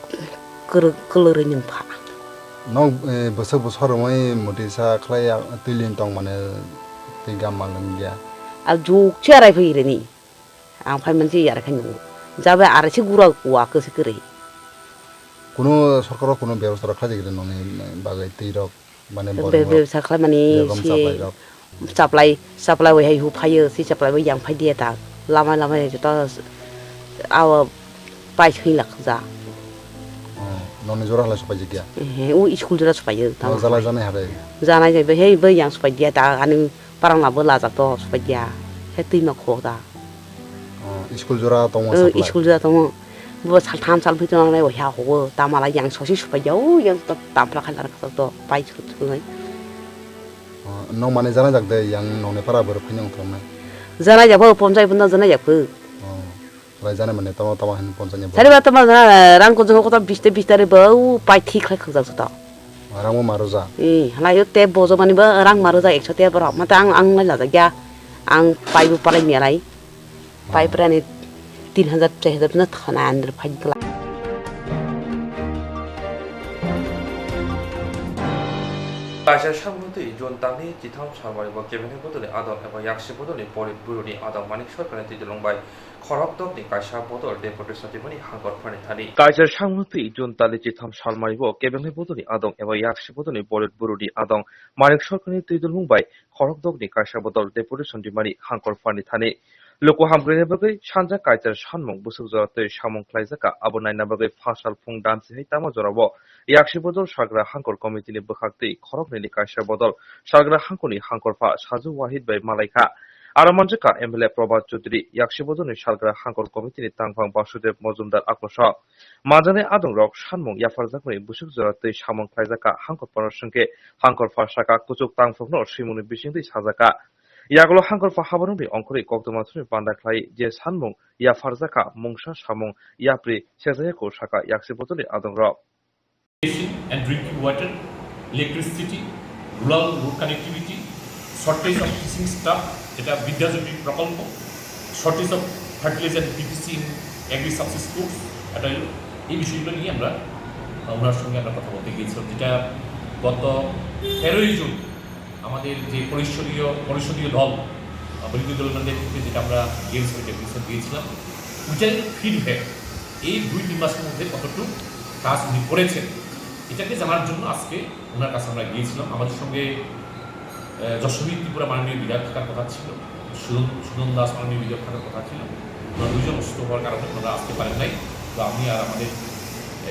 kolorai nung pha nong bosok bosor moi mutisa khlai tilin tong mane tigam mangan gya al juk cherai phai re ni ang phai man chi yar khan nung jabe ar chi gura wa ke se kre কোনো সরকারও কোনো ব্যবস্থা রাখা যায় কিনা ননে বাগাই তৈরক মানে ব্যবস্থা খালামানি সে supply ওই হু ফাইयो সে সাপ্লাই ওই yang phai dia ta lama lama ta aw pai thui lak ja ননে জোরা হলা সবাই গিয়া ও স্কুল জোরা সবাইयो ta জালা জানাই হারে জানাই যাবে হে बै yang সবাই dia ta ani parang labo la ja to সবাই dia he tui ma kho da school জোরা তং স্কুল জোরা tong bo saltham sal phai tong nai wa ha ho ta mala yang sosi সবাইयो yang to tampla khala to pai chu ngai নং মানে জানা যাকদে yang ননে পারা বর ফাইনং থমনা জানা যাবো পঞ্চায়েত বন্ধ জানা যাবো রাই জানা মানে তমা তমা হেন পঞ্চায়েত সারে বাত মা রাং কো জঙ্গ কত 20 রে বউ পাই ঠিক খাই খজা সুতা রাং মো মারোজা হালাयो তে বজো মানি বা রাং মারোজা 100 তে বর মাতা আং নাই লাজা গিয়া আং পাইবো পালাই মিয়ালাই পাই প্রানি 3000 4000 না থানা আন্দার ফাইগলা কাইসার সামনেতে জন তাংনি চিথাম সালমারি বা কেবিনেট বদলে আদম এবং ইয়াকসি বদলে পরিত বুরুনি আদম মানিক সরকারের তিলংবাই খরব দপনি কাইসা বদল ডেপুটেশন টিমনি হাঙ্গর ফানি থানি কাইসার সামনেতে জন তালি চিথাম সালমারি বা কেবিনেট বদলে আদম এবং ইয়াকসি বদলে পরিত বুরুনি আদম মানিক সরকারের তিলংবাই খরব দপনি কাইসা বদল ডেপুটেশন টিমনি হাঙ্গর ফানি থানি লোকো হামগ্রেনে বাগৈ সানজা কাইচার সানমং বুসুক জরাতে সামং ख्लाइजाका আবো নাইনা বাগৈ ফাসাল ফুং দানসিহাই তামা জরাবো ইয়াকসি বদল সাগরা হাঙ্কর কমিটিनि বখাকতে খরকনেनि কাইসা বদল সাগরা হাঙ্কনি হাঙ্করফা সাজু ওয়াহিদ বাই মালাইকা আরো মঞ্চকা এমএলএ প্রভাত চৌধুরী ইয়াকসি বদলनि সাগরা হাঙ্কর কমিটিनि তাংফাং বাসুদেব মজুমদার আক্রোশ মাজানে আদং রক সানমং ইয়াফারজাকনি বুসুক জরাতে সামং ख्लाइजाका হাঙ্কর পনের সঙ্গে হাঙ্করফা সাকা কুচুক তাংফংনো শ্রীমুনি বিসিংদি সাজাকা ইয়াগুলো হাঙ্কর ফাহাবারুনি অঙ্করে কক্তমা থুনি পান্ডা খ্লাই যে সানমং ইয়া ফারজাকা মংসা সামং ইয়াপ্রি সেজায়াকো সাকা ইয়াকসি বদলে আদং rock and drinking water, electricity, rural road connectivity, shortage of teaching staff, যেটা বিদ্যাজ্যোতি প্রকল্প, shortage of fertilizer and PPC in agri success schools, এটা এই বিষয়গুলো নিয়ে আমরা ওনার সঙ্গে আমরা কথা বলতে গিয়েছিলাম, যেটা গত 13 জুন আমাদের যে পরিষদীয় দল বিরোধী দলের নেতৃত্বে যেটা আমরা গেমস ডেপুটেশন দিয়েছিলাম, ওইটার ফিডব্যাক এই 2-3 মাসের মধ্যে কতটুকু কাজ উনি করেছেন এটাকে জানার জন্য আজকে ওনার কাছে আমরা গিয়েছিলাম। আমাদের সঙ্গে যশোরী ত্রিপুরা মাননীয় বিধায়ক থাকার কথা ছিল, সুদন দাস মাননীয় বিধায়ক থাকার কথা ছিল, ওনারা দুইজন অসুস্থ হওয়ার কারণে ওনারা আসতে পারেন নাই। তো আমি আর আমাদের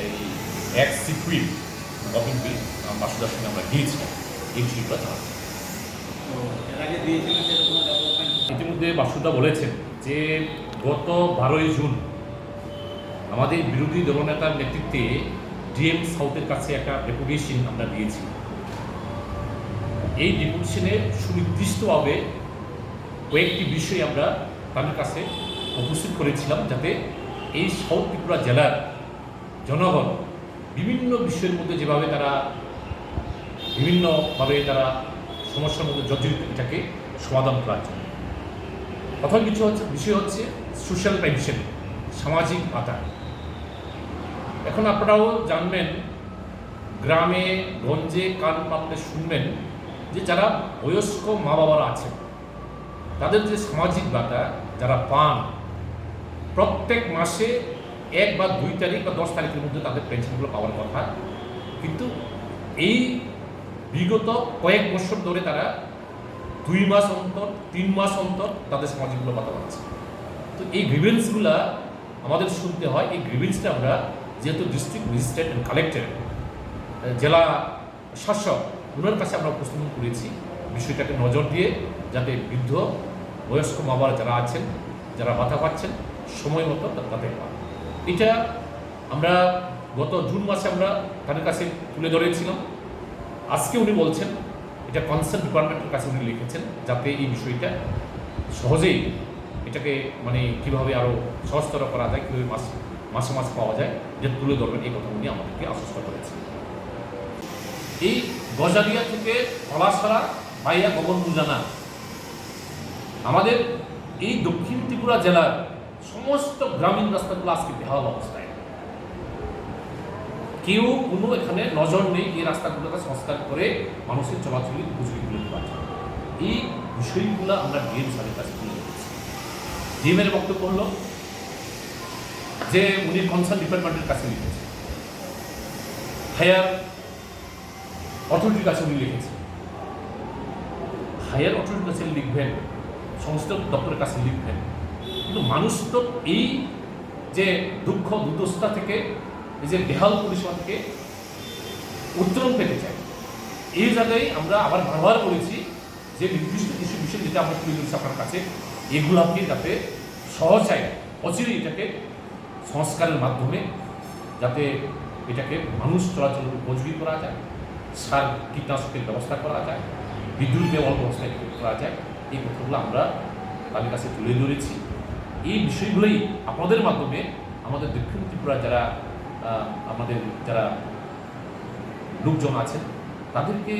এই এক্স সিকুইন গভর্নমেন্ট বাসুদার সঙ্গে আমরা গিয়েছিলাম এই বিষয়গুলো জানাতে। ইতিমধ্যে বাসুদা বলেছেন যে গত 12 জুন আমাদের বিরোধী দলনেতার নেতৃত্বে ডিএম সাউথের কাছে একটা ডেপুটেশন আমরা দিয়েছি। এই ডেপুটেশনে সুনির্দিষ্টভাবে কয়েকটি বিষয় আমরা তাদের কাছে উপস্থিত করেছিলাম, যাতে এই সাউথ ত্রিপুরা জেলার জনগণ বিভিন্ন বিষয়ের মধ্যে যেভাবে তারা বিভিন্নভাবে তারা সমস্যার মধ্যে জর্জরিত, এটাকে সমাধান করার জন্য। প্রথম বিষয় হচ্ছে সোশ্যাল পেনশন, সামাজিক ভাতা। এখন আপনারাও জানবেন, গ্রামে গঞ্জে কান পাতলে শুনবেন যে যারা বয়স্ক মা বাবারা আছেন তাদের যে সামাজিক ভাতা যারা পান, প্রত্যেক মাসে 1 বা 2 তারিখ বা 10 তারিখের মধ্যে তাদের পেনশনগুলো পাওয়ার কথা, কিন্তু এই বিগত কয়েক বছর ধরে তারা 2 মাস অন্তর 3 মাস অন্তর তাদের সামাজিকগুলো ভাতা পাচ্ছে। তো এই গ্রিভেন্সগুলা আমাদের শুনতে হয়। এই গ্রিভেন্সটা আমরা যেহেতু ডিস্ট্রিক্ট ম্যাজিস্ট্রেট অ্যান্ড কালেক্টর জেলা শাসক ওনার কাছে আমরা উপস্থাপন করেছি, বিষয়টাকে নজর দিয়ে যাতে বৃদ্ধ বয়স্ক মা বাবা যারা আছেন, যারা ভাতা পাচ্ছেন সময় মতো তাদের পান। এটা আমরা গত জুন মাসে আমরা তাদের কাছে তুলে ধরেছিলাম। আজকে উনি বলছেন এটা কনসার্ন ডিপার্টমেন্টের কাছে উনি লিখেছেন, যাতে এই বিষয়টা সহজেই এটাকে মানে কীভাবে আরও সহজতর করা যায়, কীভাবে মাসে মাসে পাওয়া যায়, যে তুলে ধরবেন এই কথা উনি আমাদেরকে আশ্বস্ত করেছেন। এই গজারিয়া থেকে পলাশারা বাইয়া গগন মুজানা আমাদের এই দক্ষিণ ত্রিপুরা জেলার সমস্ত গ্রামীণ রাস্তাগুলো আজকে বেহাল অবস্থায়। কেউ কোনো এখানে নজর নেই এই রাস্তাগুলোকে সংস্কার করে মানুষের চলাচলের উপযোগীগুলো করা যায়। এই বিষয়গুলো আমরা ডিএম স্যারের কাছে তুলে ধরেছি। ডিএমের বক্তব্য হলো যে উনি কনসার্ন ডিপার্টমেন্টের কাছে লিখেছেন, হায়ার অথরিটির কাছে উনি লিখেছেন। হায়ার অথরিটির কাছে লিখবেন, সংশ্লিষ্ট দপ্তরের কাছে লিখবেন, কিন্তু মানুষ তো এই যে দুঃখ দুর্দশা থেকে, এই যে বেহাল পরিষেবা থেকে উত্তরণ পেতে চাই। এই জায়গায় আমরা আবার বারবার বলেছি যে নির্দিষ্ট কিছু বিষয় যেটা আমরা তুলে ধরেছি আপনার কাছে, এগুলাকে যাতে সহজায় অচিরেই এটাকে সংস্কারের মাধ্যমে যাতে এটাকে মানুষ চলাচলের উপযোগী করা যায়, সার কীটনাশকের ব্যবস্থা করা যায়, বিদ্যুৎ ব্যবহার ব্যবস্থা করা যায়, এই কথাগুলো আমরা তাদের কাছে তুলে ধরেছি। এই বিষয়গুলোই আপনাদের মাধ্যমে আমাদের দক্ষিণ ত্রিপুরা যারা আমাদের যারা লোকজন আছেন তাদেরকে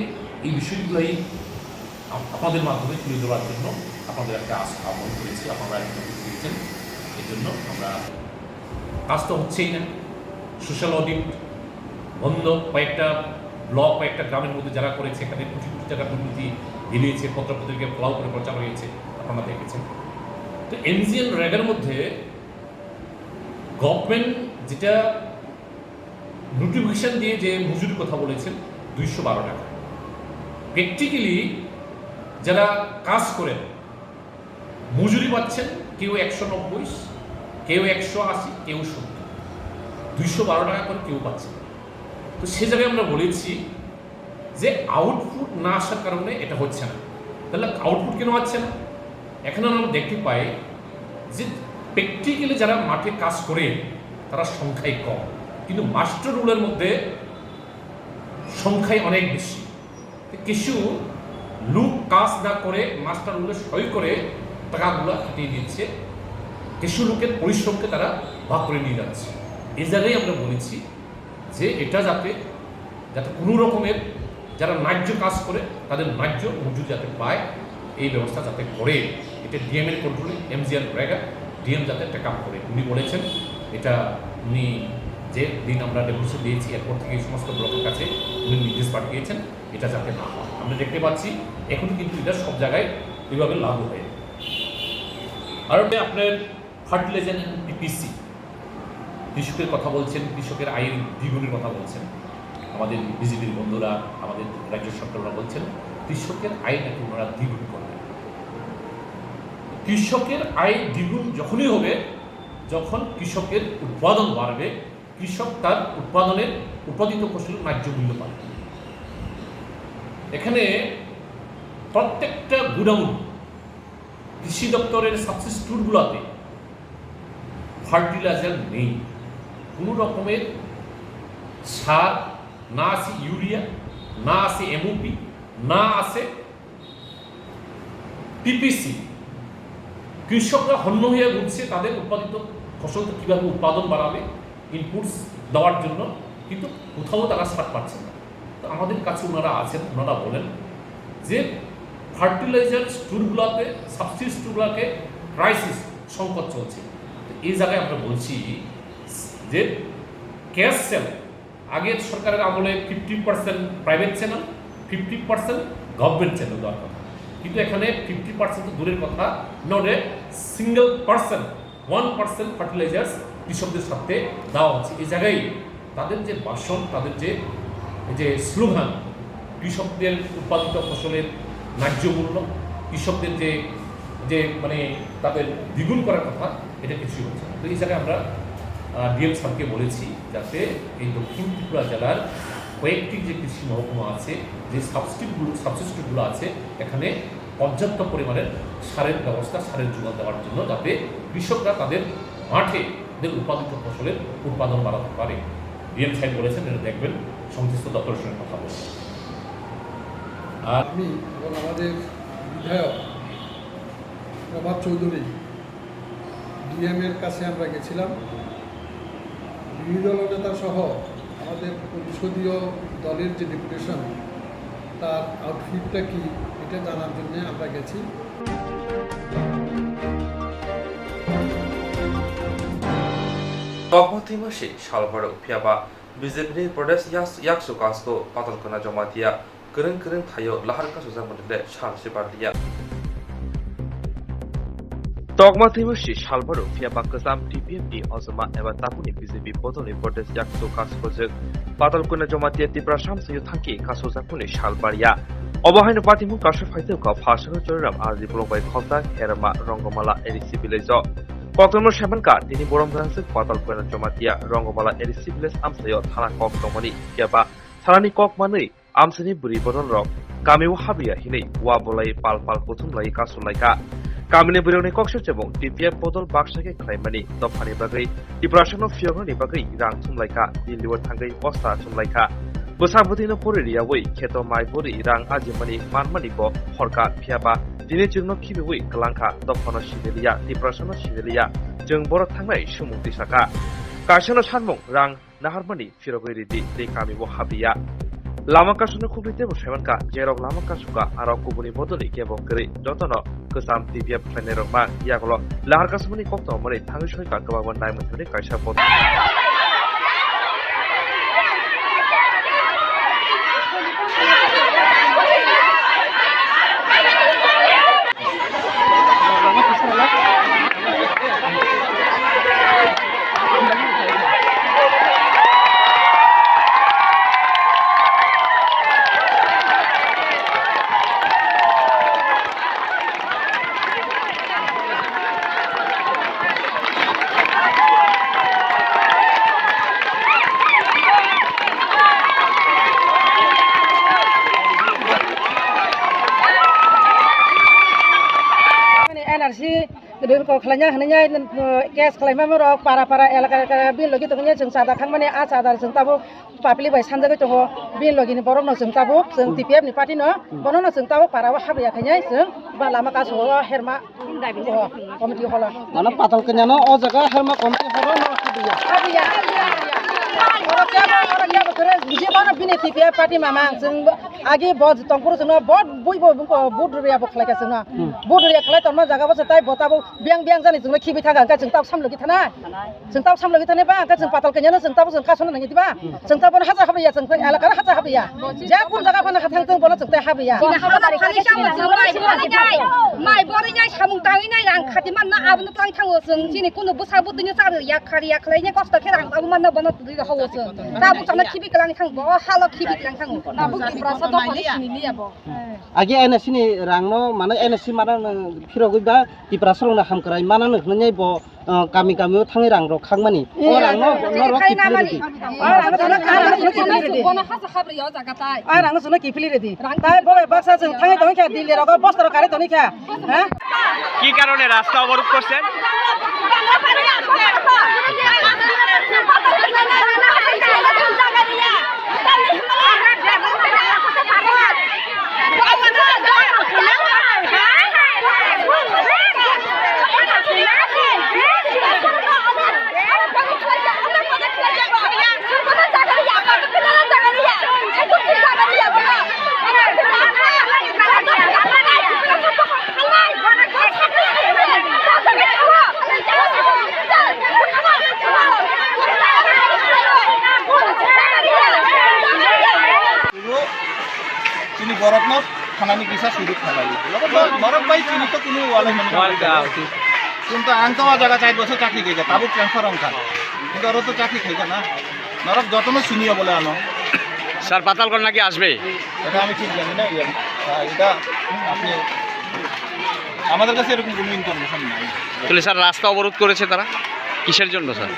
এই বিষয়গুলোই আপনাদের মাধ্যমে তুলে ধরার জন্য আপনাদের একটা আহ্বান করেছি। আপনারা দিয়েছেন, এই জন্য আমরা কাজ তো হচ্ছেই না। সোশ্যাল অডিট বন্ধ, কয়েকটা ব্লক কয়েকটা গ্রামের মধ্যে যারা করেছে এখানে কোটি কোটি টাকা দুর্নীতি বেরিয়েছে, পত্রপত্রিকা ফলাও করে প্রচার হয়েছে, আপনারা দেখেছেন। তো এমজিএন র্যাগের মধ্যে গভর্নমেন্ট যেটা নোটিফিকেশন দিয়ে যে মজুরির কথা বলেছেন 212 টাকা, প্র্যাকটিক্যালি যারা কাজ করেন মজুরি পাচ্ছেন কেউ 190, কেউ 180, কেউ 70, 212 টাকা করে কেউ পাচ্ছে। তো সে জায়গায় আমরা বলেছি যে আউটপুট না আসার কারণে এটা হচ্ছে না। তাহলে আউটপুট কেন হচ্ছে না? এখানে আমরা দেখতে পাই যে প্র্যাকটিক্যালি যারা মাঠে কাজ করে তারা সংখ্যায় কম, কিন্তু মাস্টার রোলের মধ্যে সংখ্যায় অনেক বেশি। কিছু লোক কাজ না করে মাস্টার রোলে সই করে টাকাগুলো কাটিয়ে দিচ্ছে, কিছু লোকের পরিশ্রমকে তারা ভাগ করে নিয়ে যাচ্ছে। এই জায়গায় আমরা বলেছি যে এটা যাতে কোনো রকমের যারা ন্যায্য কাজ করে তাদের ন্যায্য মজুরি যাতে পায়, এই ব্যবস্থা যাতে করে। এটা ডিএমের কন্ট্রোলে এমজিএন রেগা ডিএম যাতে টেকআপ করে। উনি বলেছেন এটা উনি যে দিন আমরা ডেপুটেশন দিয়েছি এরপর থেকে এই সমস্ত ব্লকের কাছে উনি নির্দেশ পাঠিয়েছেন এটা যাতে না হয়। আমরা দেখতে পাচ্ছি এখন কিন্তু এটা সব জায়গায় এইভাবে লাগু হয়। আর আপনার ফার্টিলাইজার পিপিসি, কৃষকের কথা বলছেন, কৃষকের আয়ের দ্বিগুণের কথা বলছেন, আমাদের বিজেপির বন্ধুরা, আমাদের রাজ্য সরকাররা বলছেন কৃষকের আয় নাকি ওনারা দ্বিগুণ করবেন। কৃষকের আয় দ্বিগুণ যখনই হবে যখন কৃষকের উৎপাদন বাড়বে, কৃষক তার উৎপাদিত ফসলের ন্যায্য মূল্য পাবে। এখানে প্রত্যেকটা গুডাউন কৃষি দপ্তরের সাবসিডি স্টোরগুলোতে ফার্টিলাইজার নেই, কোনো রকমের সার না আছে, ইউরিয়া না আছে, এমওপি না আছে, পিপিসি। কৃষকরা হন্য হয়ে উঠছে তাদের উৎপাদিত ফসল কীভাবে উৎপাদন বাড়াবে ইনপুটস দেওয়ার জন্য, কিন্তু কোথাও তারা ছাড় পাচ্ছেন না। তো আমাদের কাছে ওনারা আছেন, ওনারা বলেন যে ফার্টিলাইজার স্টোরগুলোতে, সাবসিডি স্টোরগুলোকে ক্রাইসিস, সংকট চলছে। এই জায়গায় আমরা বলছি যে ক্যাশ সেল আগের সরকারের আমলে 50% প্রাইভেট চ্যানেল, 50% গভর্নমেন্ট চ্যানেল দেওয়ার কথা, কিন্তু এখানে 50% তো দূরের কথা, not a single person 1% fertilisers কৃষকদের সাথে দেওয়া হচ্ছে। এই জায়গায় তাদের যে ভাষণ, তাদের যে স্লোগান, কৃষকদের উৎপাদিত ফসলের ন্যায্য মূল্য, কৃষকদের যে মানে তাদের দ্বিগুণ করার কথা, এটা কিছুই হচ্ছে না। তো এই জায়গায় আমরা ডিএম স্যারকে বলেছি যাতে এই দক্ষিণ ত্রিপুরা জেলার কয়েকটি যে কৃষি মহকুমা আছে, যে সাবসিডিগুলো আছে, এখানে পর্যাপ্ত পরিমাণের সারের ব্যবস্থা, সারের যোগান দেওয়ার জন্য যাতে কৃষকরা তাদের মাঠে উৎপাদিত ফসলের উৎপাদন বাড়াতে পারে। ডিএম সাহেব বলেছেন এটা দেখবেন, সংশ্লিষ্ট দপ্তরের সঙ্গে কথা বলছেন। আর আমি এবং আমাদের বিধায়ক প্রভাত চৌধুরী ডিএমের কাছে আমরা গেছিলাম, বিরোধী দল নেতা সহ আমাদের পরিষদীয় দলের যে ডেপুটেশন তার আউটফিটটা কি এটা জানার জন্য আমরা গেছি। Kokborok masih salvar upiaba BJP Pradesh Yaksu Kasko Patal Kona Jamatia Kering Tayo Lahar Kasu Zamode Shal Sibardia Dogma Timushi Shalbaro Fia Bakasam TPMP Ozama Eva Tapuni BJP Potoli Pradesh Yaksu Kasko Patal Kona Jamatia Tiprasham Sayutanki Kasu Zapuni Shalbaria Obahainu Patimu Kasha Faituka Pasha Joram Azi Blobai Kota Herama Rongomala Edisi Vilezo Koktwma Shamanka Dini Borom Gansik Patal Kona Jamatia Rongomala Edisi Viles Amsayo Thana Koktomani Kiaba Thanani Kokmani Amsani Buri Bodon Rock Kamiu Habia Hine Wabolai Palpal Putum Lai Kasulaika Kamini Buroni Koksha Jabong DPF Podol Bakshake Klaimani Dopani Bagay Depression of Fiogani Bagay Rang Tumlaika Diliwa Tangai Posta Tumlaika Busabutino Puriria Way Keto Mai Buri Rang Ajimani Manmani Bo Horka Piaba Dini Jungno Kibiwi Kalanka Dopano Shidelia Depression of Shidelia Jung Boro Tangai Shumukti Saka Kashano Shanmong Rang Naharmani Firogiri De Kamibo Habia Lama Kashano Kubite Bushamanka Jerog Lama Kasuka Aro Kubuni Bodoli Kebo Kiri Jotono Kusam DPF Planeroma Yagolo Lahar Kasmani Koktwma Tangishoy Kakawan Diamond Kasha Pot Kedua kelanya hanya gas kelima merok para elak bin lagi tuhnya jeng sada kang mana a sada jeng tabu papili bai sanja ke joho bin lagi ni borok no jeng tabu jeng TPF ni parti no bono no jeng tabu para wah habya kanya jeng lama kaso herma komiti hola mana patal kenya no o jaga herma komiti hola no habya orang ya betul dia mana bin TPF parti mamang jeng agi bod tongpur jeng bod bui bod ria bok kelaka jeng bod ria kelai torma jaga bos tai botabu biang jani jeng kibi thaga ka jeng taw sam lagi thana ba ka jeng patal kenya no jeng taw jeng kasona nangi tiba jeng taw bon haja habya jeng elakara haja habya ja kun jaga pana hathang jeng bon jeng tai habya mai bori nyai samung tangi nai rang khatiman na abun tang thang jeng jini kunu busa bu dunya sa ya khari ya khlai nya kosta khe rang abu man na bon du ha wo jeng ta bu chana kibi klang thang bo halo kibi klang thang na bu ki prasa to pani sini ya bo agi ene sini rangno mana ene si mana phirogui ba ki prasrong na hamkrai mana nai bo kami thangi rang ro khangmani o rangno no ro ki phiri bona hasa khabri yo jaga tai a rang suna ki phiri redi tai bo baksa jeng thangi tong kha dille ro bostro kare toni kha ha কি কারণে রাস্তা অবরোধ করছেন Sini borok no khanani kisa sudut khalai borok bai sini to kuno wala mani কিন্তু আনতো জায়গা 4 বছর চাকরি কইছে তাবু ট্রান্সফার অংকা কিন্তু আর তো চাকরি খাইছে না নরক যতনো সিনিয়র বলে আনো স্যার পাতালকোট নাকি আসবে এটা আমি ঠিক জানি না এটা আপনি আমাদের কাছে এরকম কোনো ইনফরমেশন নাই তাহলে স্যার রাস্তা অবরোধ করেছে তারা কিসের জন্য sir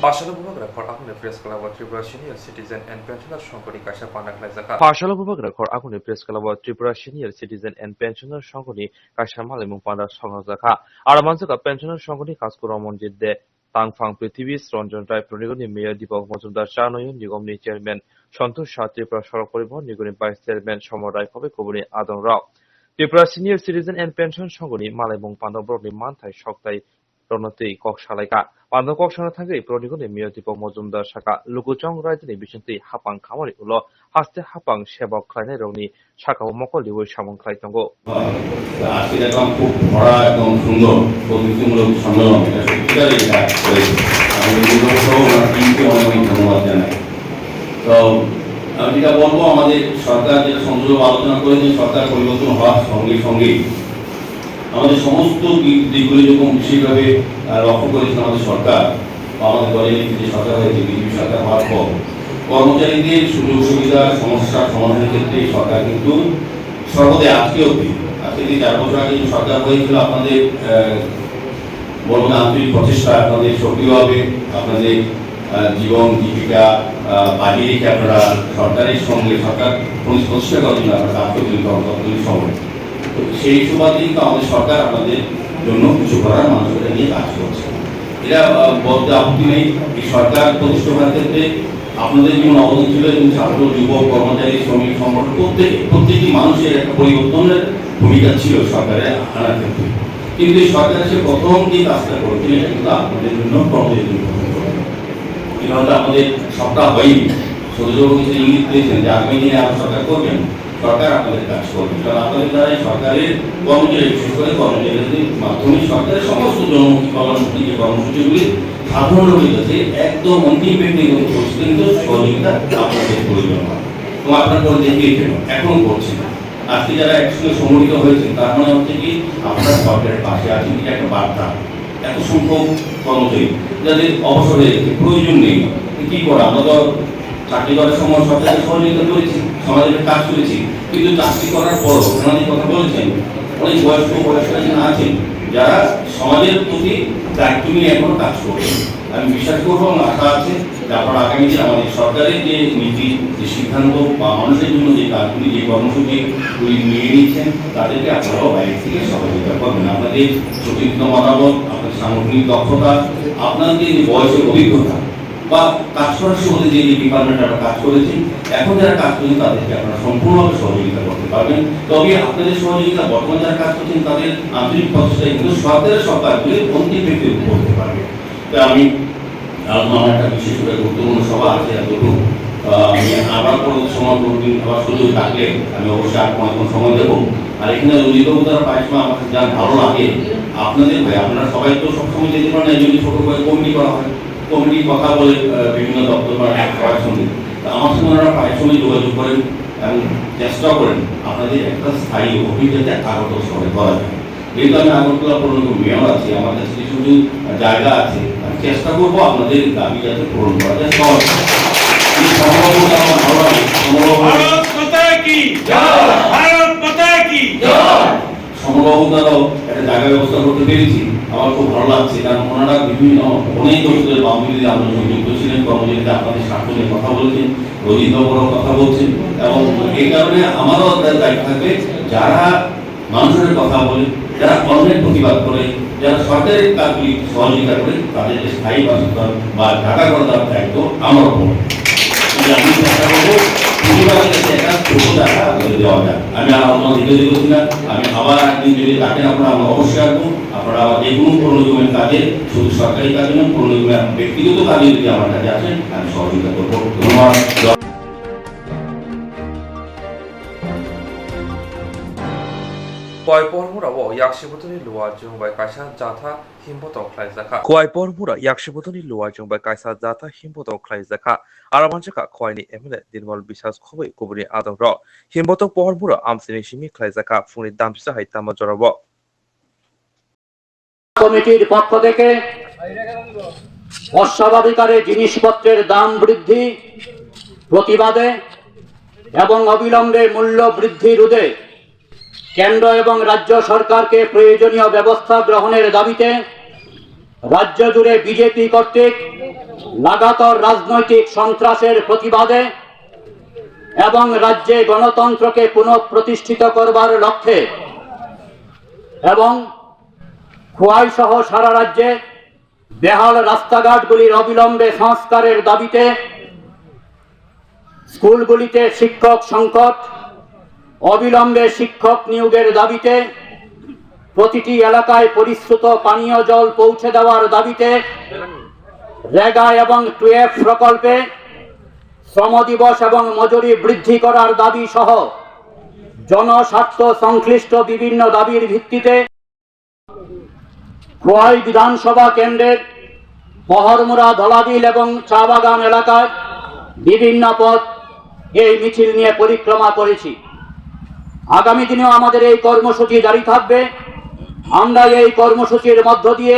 Paşalı Bubak Rekor Akuni Press Club Tripura Senior Citizen and Pensioner Shongoni Kasha Panak Lazaka Paşalı Bubak Rekor Akuni Press Club Tripura Senior Citizen and Pensioner Shongoni Kasha Malimung Panda Shongazaka Aramanzaka Pensioner Shongoni Kaskura Monjide Tangfang Prithivi Swrangchati Pronigoni Mayor Deepak Majumdar Chanoyon Nigomni Chairman Santosh Shah Tripura Sarak Poribahon Nigoni Vice Chairman Somar Rai Kobe Kobuni Adon Rao Tripura Senior Citizen and Pension Shongoni Malimung Panda Broni Manthai Shoktai রণতী কক সালাইকা পান্দ কক সানা থাকে প্রনিগনে মিয়তিপক মজুমদার শাখা লুকুচং রাজধানী বিশন্তি হাপাং খামারি উল হাস্তে হাপাং সেবক খাইনাই রংনি শাখা মকল লিউই সামং খাই তঙ্গো আজকে দেখলাম খুব ভরা এবং সুন্দর প্রতিনিধিমূলক সম্মেলন এটা সত্যিকারই এটা হয়েছে আমি টিমকে অনেক অনেক ধন্যবাদ জানাই তো আমি যেটা বলবো আমাদের সরকার যেটা সংযোগ আলোচনা করেছে সরকার পরিবর্তন হওয়ার সঙ্গে সঙ্গে আমাদের সমস্ত দিকগুলি যখন বিশেষভাবে লক্ষ্য করেছে আমাদের সরকার আমাদের দলের যে সরকার হয়েছে বিজেপি সরকার হওয়ার পর কর্মচারীদের সুযোগ সুবিধা সমস্যার সমাধানের ক্ষেত্রে সরকার কিন্তু সর্বদাই আজকে অবধি আজকে 4 বছর আগে যে সরকার হয়েছিল আপনাদের বলবো আন্তরিক প্রচেষ্টা আপনাদের সক্রিয়ভাবে আপনাদের জীবন জীবিকা বাজিয়ে রেখে আপনারা সরকারের সঙ্গে সরকার প্রতিষ্ঠা করার জন্য আপনারা কাজ করছেন কর্মকর্তাদের সময় তো সেই সুবাদেই তো আমাদের সরকার আপনাদের জন্য কিছু করার মানুষকে নিয়ে কাজ করছে এটা বলতে আপত্তি নেই এই সরকার প্রতিষ্ঠা করার ক্ষেত্রে আপনাদের যেমন অবদান ছিল এবং ছাত্র যুবক কর্মচারী শ্রমিক সংগঠন প্রত্যেকটি মানুষের একটা পরিবর্তনের ভূমিকা ছিল সরকারের আনার ক্ষেত্রে কিন্তু এই সরকারের সে প্রথম যে কাজটা করেছিল এটা কিন্তু আপনাদের জন্য কর্মচারীর জন্য এটা হয়তো আমাদের সবটা হয়নি সদস্যবাবু কিছু ইঙ্গিত দিয়েছেন যে আগামী দিনে আরো সরকার করবেন সরকার আপনাদের কাজ করবে কারণ আপনাদের দ্বারাই সরকারের কর্মচারী বিশেষ করে কর্মচারীদের মাধ্যমে সরকারের সমস্ত জনমুখী কল্যাণমুখী যে কর্মসূচিগুলি সাধারণ লোকের কাছে একদম অন্তিম ব্যক্তিগত পরিস্থিতি সহযোগিতা আপনাদের প্রয়োজন হয় এবং আপনারা করে দেখিয়েছেন এখনো করছেন আজকে যারা একসঙ্গে সংগঠিত হয়েছেন তার মানে হচ্ছে কি আপনারা সরকারের পাশে আছেন এটা একটা বার্তা এত সংখ্যক কর্মচারী যাদের অবসর হয়ে গেছে প্রয়োজন নেই কি করা আমরা তো চাকরি করার সময় সরকারের সহযোগিতা করেছি সমাজের কাজ করেছি কিন্তু চাকরি করার পর ওনাদের কথা বলেছেন অনেক বয়স্ক আছেন যারা সমাজের প্রতি দায়িত্ব নিয়ে এখনো কাজ করছেন আমি বিশ্বাস করবো এবং আশা আছে যে আপনারা আগামী দিনে আমাদের সরকারের যে নীতি যে সিদ্ধান্ত বা মানুষের জন্য যে কাজগুলি যে কর্মসূচিগুলি নিয়ে নিচ্ছেন তাদেরকে আপনারাও বাইরে থেকে সহযোগিতা করবেন আপনাদের সতীর্থ মতামত আপনাদের সাংগঠনিক দক্ষতা আপনাদের যে বয়সের অভিজ্ঞতা বা কাজ করার সময় যে ডিপার্টমেন্টে আমরা কাজ করেছি এখন যারা কাজ করছেন তাদেরকে আপনারা সম্পূর্ণভাবে সহযোগিতা করতে পারবেন তবে আপনাদের সহযোগিতা বর্তমান যারা কাজ করছেন তাদের আন্তরিক প্রচেষ্টায় কিন্তু সরকারের সব কাজগুলি অন্তিম ব্যক্তি করতে পারবে আমি আমার একটা বিশেষ করে গুরুত্বপূর্ণ সভা আছে এতটুকু আমি আবার পরবর্তী সময় কোনোদিন আবার সুযোগ থাকলে আমি অবশ্যই আর কোনো সময় দেবো আর এখানে রঞ্জিতবাবু তারা প্রায় সময় আমার যা ভালো লাগে আপনাদের ভাই আপনারা সবাই তো সবসময় যেতে পারেন যদি ছোট করে কমিটি করা হয় কমিটি কথা বলে বিভিন্ন দপ্তর বা সবার সঙ্গে আমার সঙ্গে ওনারা প্রায় সময় যোগাযোগ করেন এবং চেষ্টা করেন আপনাদের একটা স্থায়ী অভিজ্ঞতা আগত শহরে করা যায় যেহেতু আমি আগরতলা পর্যন্ত মেয়র আছি আমার কাছে কিছু কিছু জায়গা আছে আমি চেষ্টা করবো আপনাদের দাবি যাতে পূরণ করা যায় সহজ সমবাবু দ্বারাও একটা জায়গা ব্যবস্থা করতে পেরেছি আমার খুব ভালো লাগছে কারণ ওনারা বিভিন্ন অনেক বছরের বামবিরোধী আন্দোলনে যুক্ত ছিলেন কর্মচারীদের আপনাদের স্বার্থ নিয়ে কথা বলছেন রোহিতবাবুরাও কথা বলছেন এবং এই কারণে আমারও দায়িত্ব থাকবে যারা মানুষের কথা বলে যারা অন্যের প্রতিবাদ করে যারা সরকারের কাজগুলি সহযোগিতা করে তাদেরকে স্থায়ী বাসস্থান বা ঢাকা করা দেওয়ার দায়িত্ব আমার উপর আমি চেষ্টা করবো আমি আর আমার দিতে করছি না আমি আবার একদিন যদি ডাকেন আপনারা আমরা অবশ্যই আসবো আপনারা আবার যে কোনো প্রণোদমের কাজে শুধু সরকারি কাজে নয় প্রণোদমের ব্যক্তিগত কাজে যদি আমার কাছে আসেন আমি সহযোগিতা করবো ধন্যবাদ Kuaipormura yakshibutuni luwa jungbai kaisa jatha himbotong khlaijaka Kuaipormura yakshibutuni luwa jungbai kaisa jatha himbotong khlaijaka aramanjaka khoini emle dinwal bisas khobai kubuni adongro himbotong pormura amsini shimi khlaijaka funi damsa haitama jorabo কমিটির পক্ষ থেকে অস্বাভাবিকারে জিনিসপত্রের দাম বৃদ্ধি প্রতিবাদে এবং অবিলম্বে মূল্য বৃদ্ধি রোধে কেন্দ্র এবং রাজ্য সরকারকে প্রয়োজনীয় ব্যবস্থা গ্রহণের দাবিতে রাজ্য জুড়ে বিজেপি কর্তৃক লাগাতার রাজনৈতিক সন্ত্রাসের প্রতিবাদে এবং রাজ্যে গণতন্ত্রকে পুনঃপ্রতিষ্ঠিত করবার লক্ষ্যে এবং খোয়াই সহ সারা রাজ্যে বেহাল রাস্তাঘাটগুলির অবিলম্বে সংস্কারের দাবিতে স্কুলগুলিতে শিক্ষক সংকট অবিলম্বে শিক্ষক নিয়োগের দাবিতে প্রতিটি এলাকায় পরিশ্রুত পানীয় জল পৌঁছে দেওয়ার দাবিতে রেগা এবং টুয়েফ প্রকল্পে শ্রম দিবস এবং মজুরি বৃদ্ধি করার দাবি সহ জনস্বার্থ সংশ্লিষ্ট বিভিন্ন দাবির ভিত্তিতে খোয়াই বিধানসভা কেন্দ্রের বহরমুড়া ধলাবিল এবং চা বাগান এলাকায় বিভিন্ন পথ এই মিছিল নিয়ে পরিক্রমা করেছি। আগামী দিনেও আমাদের এই কর্মসূচি জারি থাকবে। আমরা এই কর্মসূচির মধ্য দিয়ে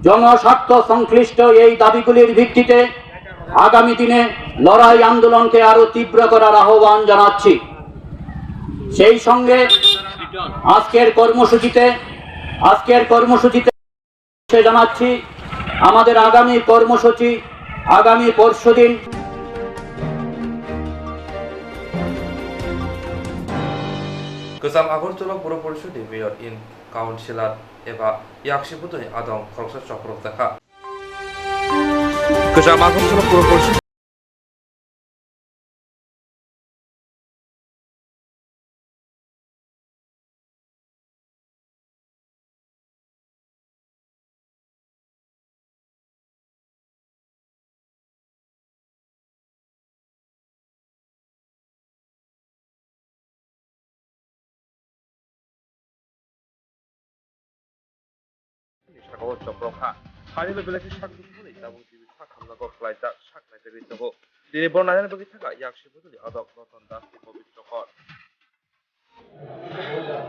জনস্বার্থ সংশ্লিষ্ট এই দাবিগুলির ভিত্তিতে আগামী দিনে লড়াই আন্দোলনকে আরো তীব্র করার আহ্বান জানাচ্ছি। সেই সঙ্গে আজকের কর্মসূচিতে জানাচ্ছি আমাদের আগামী কর্মসূচি আগামী পরশুদিন Kezam Agortola Puro Porishodi Mayor in Councilor Eva Yakshibutuni Adam Korsa Chakrotaka. Kezam Agortola Puro Porishodi Shakawat Chaproka. Hari Belaki Shakti, Double TV Sakamako Flight, Shak Nagarito. The Bonana Bagitaka Yakshibutuni Adam Noton Dusty Bobby Chokor.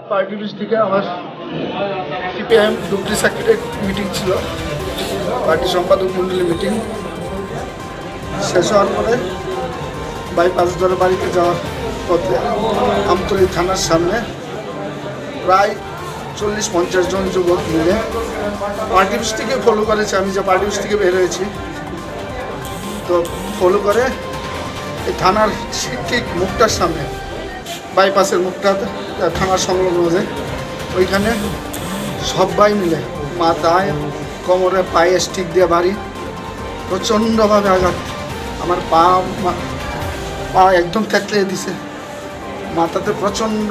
Party office থেকে আমার CPIM ডুপ্টি secretary meeting ছিল, party সম্পাদক মন্ডলী meeting শেষ হওয়ার পরে bypass ধরে বাড়িতে যাওয়ার পথে আমতলী থানার সামনে প্রায় 40-50 জন যুবক মিলে পার্টি অফিস থেকে ফলো করেছে। আমি যে পার্টি অফিস থেকে বের হয়েছি তো ফলো করে এই থানার ঠিক মুখটার সামনে বাইপাসের মুখটা থানার সংলগ্ন যে ওইখানে সবাই মিলে মাথায় কোমরে পায়ে স্টিক দিয়ে বাড়ি প্রচণ্ডভাবে আঘাত। আমার পা একদম থেতলে দিছে, মাথাতে প্রচণ্ড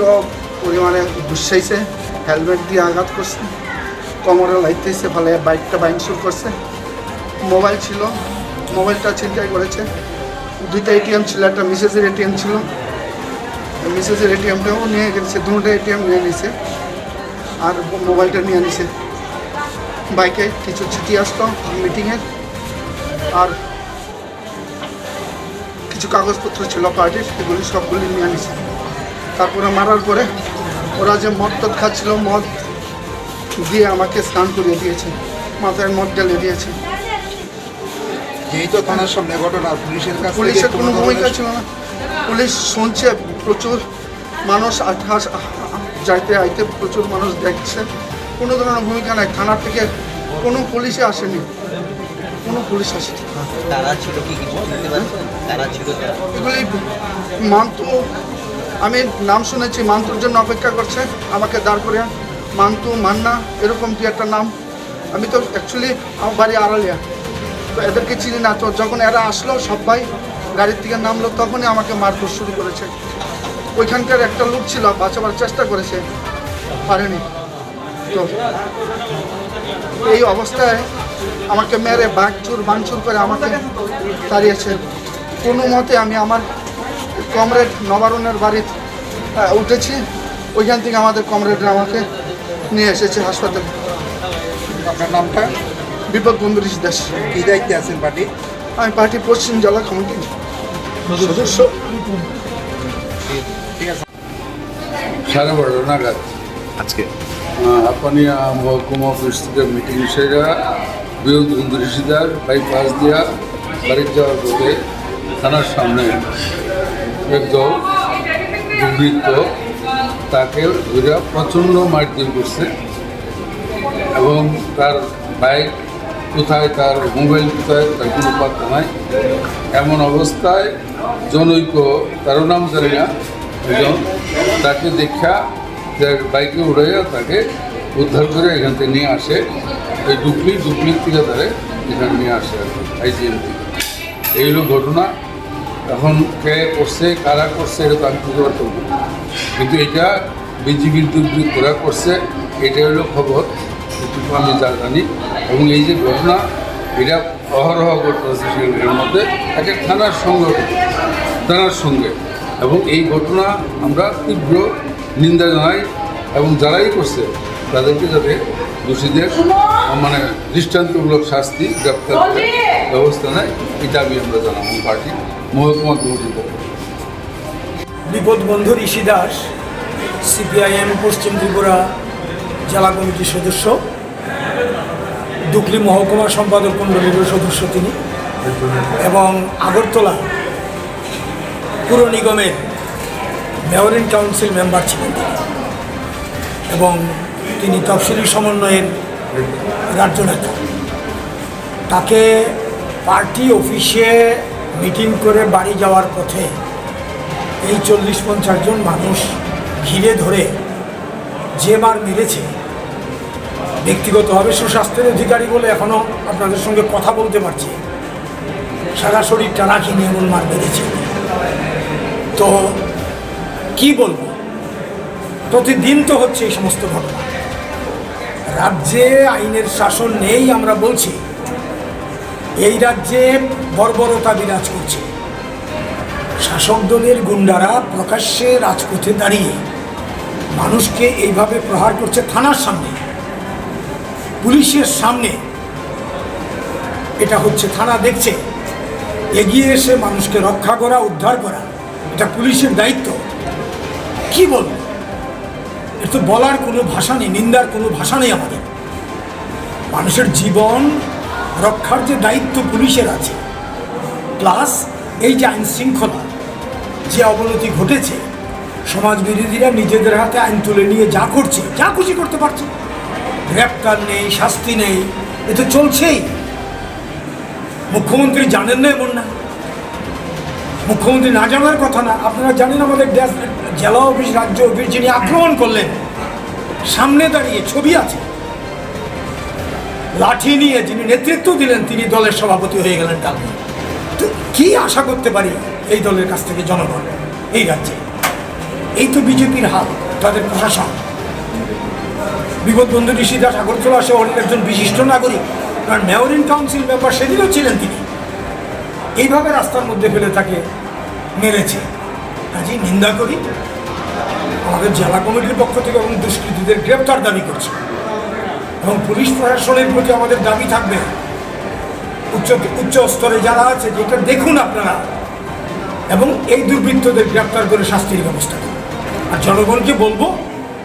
পরিমাণে ঘুষাইছে, হেলমেট দিয়ে আঘাত করছে, কোমরে লাইতেছে, ফলে বাইকটা ভাঙচুর করছে। মোবাইল ছিল, মোবাইলটা ছিনতাই করেছে। 2টা এটিএম ছিল, একটা মিসেসের এটিএম ছিল, মিসেসের এটিএমটাও নিয়ে গেছে, 2টা এটিএম নিয়ে নিছে আর মোবাইলটা নিয়ে নিছে। বাইকে কিছু চিঠি আসতো মিটিংয়ের আর কিছু কাগজপত্র ছিল পার্টির, এগুলি সবগুলি নিয়ে নিছে। তারপরে মারার পরে ওরা যে মদ খাচ্ছিল, মদ দিয়ে আমাকে স্নান করিয়ে দিয়েছে, মাথায় মদ ঢেলে দিয়েছে। যেহেতু থানার সামনে ঘটনা, পুলিশের কোনো ভূমিকা ছিল না। পুলিশ শুনছে, প্রচুর মানুষ যাইতে আইতে প্রচুর মানুষ দেখছে, কোনো ধরনের ভূমিকা নাই। থানা থেকে কোনো পুলিশে আসেনি, কোনো পুলিশ আসেনি। এগুলি মান্তু, আমি নাম শুনেছি, মান্তুর জন্য অপেক্ষা করছে, আমাকে দাঁড় করে মান্তু মান্না এরকম কি একটা নাম। আমি তো অ্যাকচুয়ালি আমার বাড়ি আড়ালিয়া, তো এদেরকে চিনি না। তো যখন এরা আসলো সবাই গাড়ির থেকে নামলো, তখনই আমাকে মারধর শুরু করেছে। ওইখানকার একটা লোক ছিল, বাঁচাবার চেষ্টা করেছে, পারেনি। তো এই অবস্থায় আমাকে মেরে ভাঙচুর করে আমাকে তাড়িয়েছে। কোনো মতে আমি আমার কমরেড নবারুণের বাড়িতে উঠেছি, ওইখান থেকে আমাদের কমরেডরা আমাকে নিয়ে এসেছে হাসপাতালে। আপনার নামটা? বিপদ বন্ধু ঋষি দাস। কী দায়িত্বে আছেন পার্টি? আমি পার্টি পশ্চিম জেলা কমিটির সদস্য। 12:30 নাগাদ আজকে আপানিয়া মহকুমা অফিস থেকে মিটিং সেরা বিদ্যুৎ বন্ধুরিশিদার বাইপাস দিয়া বাড়ি যাওয়ার পথে থানার সামনে একদল দুর্বৃত্ত তাকে ধরে প্রচণ্ড মারধর করছে এবং তার বাইক কোথায়, তার মোবাইল কোথায়, তার কোনো পাত্তা নাই। এমন অবস্থায় জনৈক, তারও নাম জানি না, একজন তাকে দেখা বাইকে উড়াইয়া তাকে উদ্ধার করে এখান থেকে নিয়ে আসে। এই ডুপ্লিক থেকে তারা এখানে নিয়ে আসে আর কি, আইজিএম থেকে। এই হলো ঘটনা। এখন কে করছে, কারা করছে, এটা তো আমি বুঝতে পারতাম না, কিন্তু এটা বিজিবির দুর্বৃত্তরা করছে। এটাই হলো খবর, এটুকু আমি যা জানি। এবং এই যে ঘটনা, এটা অহরহ ঘটতেছে এর মধ্যে এক এক থানার সঙ্গে, এবং এই ঘটনা আমরা তীব্র নিন্দা জানাই, এবং যারাই করছে তাদেরকে যাতে দোষীদের মানে দৃষ্টান্তমূলক শাস্তি, গ্রেপ্তার ব্যবস্থা নেয়, এটা আমি আমরা জানাবো পার্টি মহকুমা কমিটির পক্ষ। বিপদ বন্ধু ঋষি দাস, সিপিআইএম পশ্চিম ত্রিপুরা জেলা কমিটির সদস্য, দুকলি মহকুমা সম্পাদক মণ্ডলীরও সদস্য তিনি, এবং আগরতলা পুর নিগমের মেয়র ইন কাউন্সিল মেম্বার ছিলেন এবং তিনি তফসিলি সমন্বয়ের রাজ্য নেতা। তাকে পার্টি অফিসে মিটিং করে বাড়ি যাওয়ার পথে এই 40-50 জন মানুষ ঘিরে ধরে যে মার মেরেছে, ব্যক্তিগতভাবে সুস্বাস্থ্যের অধিকারী বলে এখনও আপনাদের সঙ্গে কথা বলতে পারছি, সারা শরীর টানা কিনে এমন মার মেরেছে। তো কি বলবো, প্রতিদিন তো হচ্ছে এই সমস্ত ঘটনা। রাজ্যে আইনের শাসন নেই আমরা বলছি, এই রাজ্যে বর্বরতা বিরাজ করছে। শাসক দলের গুন্ডারা প্রকাশ্যে রাজপথে দাঁড়িয়ে মানুষকে এইভাবে প্রহার করছে, থানার সামনে, পুলিশের সামনে। এটা হচ্ছে, থানা দেখছে, এগিয়ে এসে মানুষকে রক্ষা করা, উদ্ধার করা, এটা পুলিশের দায়িত্ব। কি বলবো, এর তো বলার কোনো ভাষা নেই, নিন্দার কোনো ভাষা নেই আমাদের। মানুষের জীবন রক্ষার যে দায়িত্ব পুলিশের আছে, প্লাস এই যে আইন শৃঙ্খলা যে অবনতি ঘটেছে, সমাজ বিরোধীরা নিজেদের হাতে আইন তুলে নিয়ে যা করছে, যা খুশি করতে পারছে, গ্রেপ্তার নেই, শাস্তি নেই, এ তো চলছেই। মুখ্যমন্ত্রী জানেন না এমন না, মুখ্যমন্ত্রী না জানার কথা না। আপনারা জানেন আমাদের জেলা অফিস, রাজ্য অফিস যিনি আক্রমণ করলেন, সামনে দাঁড়িয়ে ছবি আছে, লাঠি নিয়ে যিনি নেতৃত্ব দিলেন তিনি দলের সভাপতি হয়ে গেলেন কালকে। তো কি আশা করতে পারি এই দলের কাছ থেকে জনগণ এই রাজ্যে? এই তো বিজেপির হাল, তাদের প্রশাসন। বিপদ বন্ধু ঋষি দাস আগরতলা শহরের একজন বিশিষ্ট নাগরিক, কারণ মেয়র ইন কাউন্সিল মেম্বার সেদিনও ছিলেন তিনি, এইভাবে রাস্তার মধ্যে ফেলে তাকে মেরেছে। কাজেই নিন্দা করি, আমাদের জেলা কমিটির পক্ষ থেকে এবং দুষ্কৃতীদের গ্রেপ্তার দাবি করছি, এবং পুলিশ প্রশাসনের প্রতি আমাদের দাবি থাকবে, উচ্চ স্তরে যারা আছে যেটা দেখুন আপনারা, এবং এই দুর্বৃত্তদের গ্রেপ্তার করে শাস্তির ব্যবস্থা করুন। আর জনগণকে বলবো,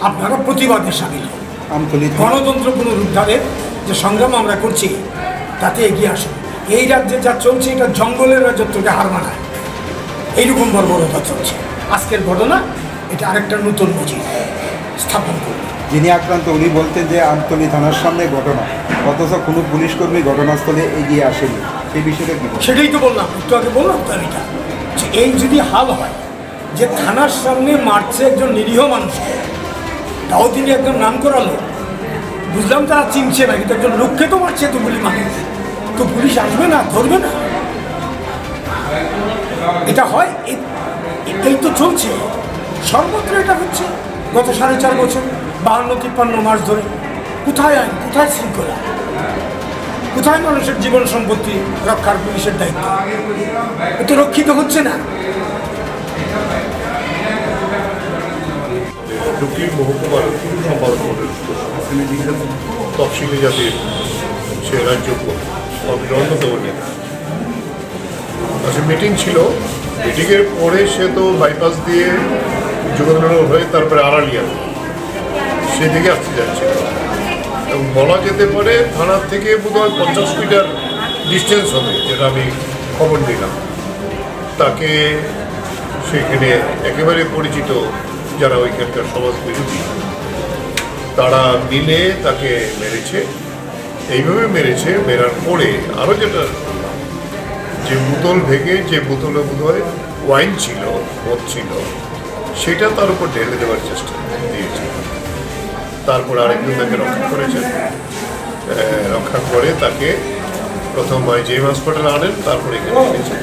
আপনারা প্রতিবাদে সামিল হন, গণতন্ত্র পুনরুদ্ধারের যে সংগ্রাম আমরা করছি তাতে এগিয়ে আসুন। এই রাজ্যে যা চলছে, এটা জঙ্গলের রাজত্বকে হার মানায়, এইরকম বর্বরতা চলছে। আজকের ঘটনা এটা আরেকটা নতুন নজির স্থাপন করবে। যিনি আক্রান্ত উনি বলতেন যে আমতলী থানার সামনে ঘটনা, অথচ কোনো পুলিশকর্মী ঘটনাস্থলে এগিয়ে আসেনি, সেই বিষয়টা কি? সেটাই তো বললাম, একটু আগে বললাম তো এটা, যে এই যদি হাল হয় যে থানার সামনে মারছে একজন নিরীহ মানুষকে, তাও তিনি একদম নাম করালো, বুঝলাম তারা চিনছে না, কিন্তু একজন লোককে তো মারছে তো গুলি মানুষ, তো পুলিশ আসবে না, ধরবে না? এটা হয়, এই তো চলছে সর্বত্র, এটা হচ্ছে গত 4.5 বছর, 52-53 মাস ধরে। কোথায় আইন, কোথায় শৃঙ্খলা, কোথায় মানুষের জীবন সম্পত্তি রক্ষার পুলিশের দায়িত্ব? এ তো রক্ষিত হচ্ছে না। দুটি মহকুমার সম্পাদক তিনি লিখেন তফসিলি জাতির সে রাজ্য অন্যতম নেতা। আচ্ছা, মিটিং ছিল, মিটিংয়ের পরে সে তো বাইপাস দিয়ে যোগেন্দ্রনগর হয়ে তারপরে আড়ালিয়া সেদিকে আসতে যাচ্ছে, এবং বলা যেতে পারে থানার থেকে বোধহয় 50 মিটার ডিস্টেন্স হবে, যেটা আমি খবর দিলাম। তাকে সেখানে একেবারে পরিচিত যারা ওইখানকার সমাজ বিরোধী তারা মিলে তাকে মেরেছে। এইভাবে মেরেছে, মেরার পরে আরও যেটা, যে বোতল ভেঙে, যে বোতলে বোধহয় ওয়াইন ছিল, মদ ছিল, সেটা তার উপর ঢেলে দেওয়ার চেষ্টা দিয়েছে। তারপর আরেকজন তাকে রক্ষা করেছে, রক্ষা করে তাকে প্রথম জেএম হাসপাতালে আনেন, তারপরে এখানে এনেছে।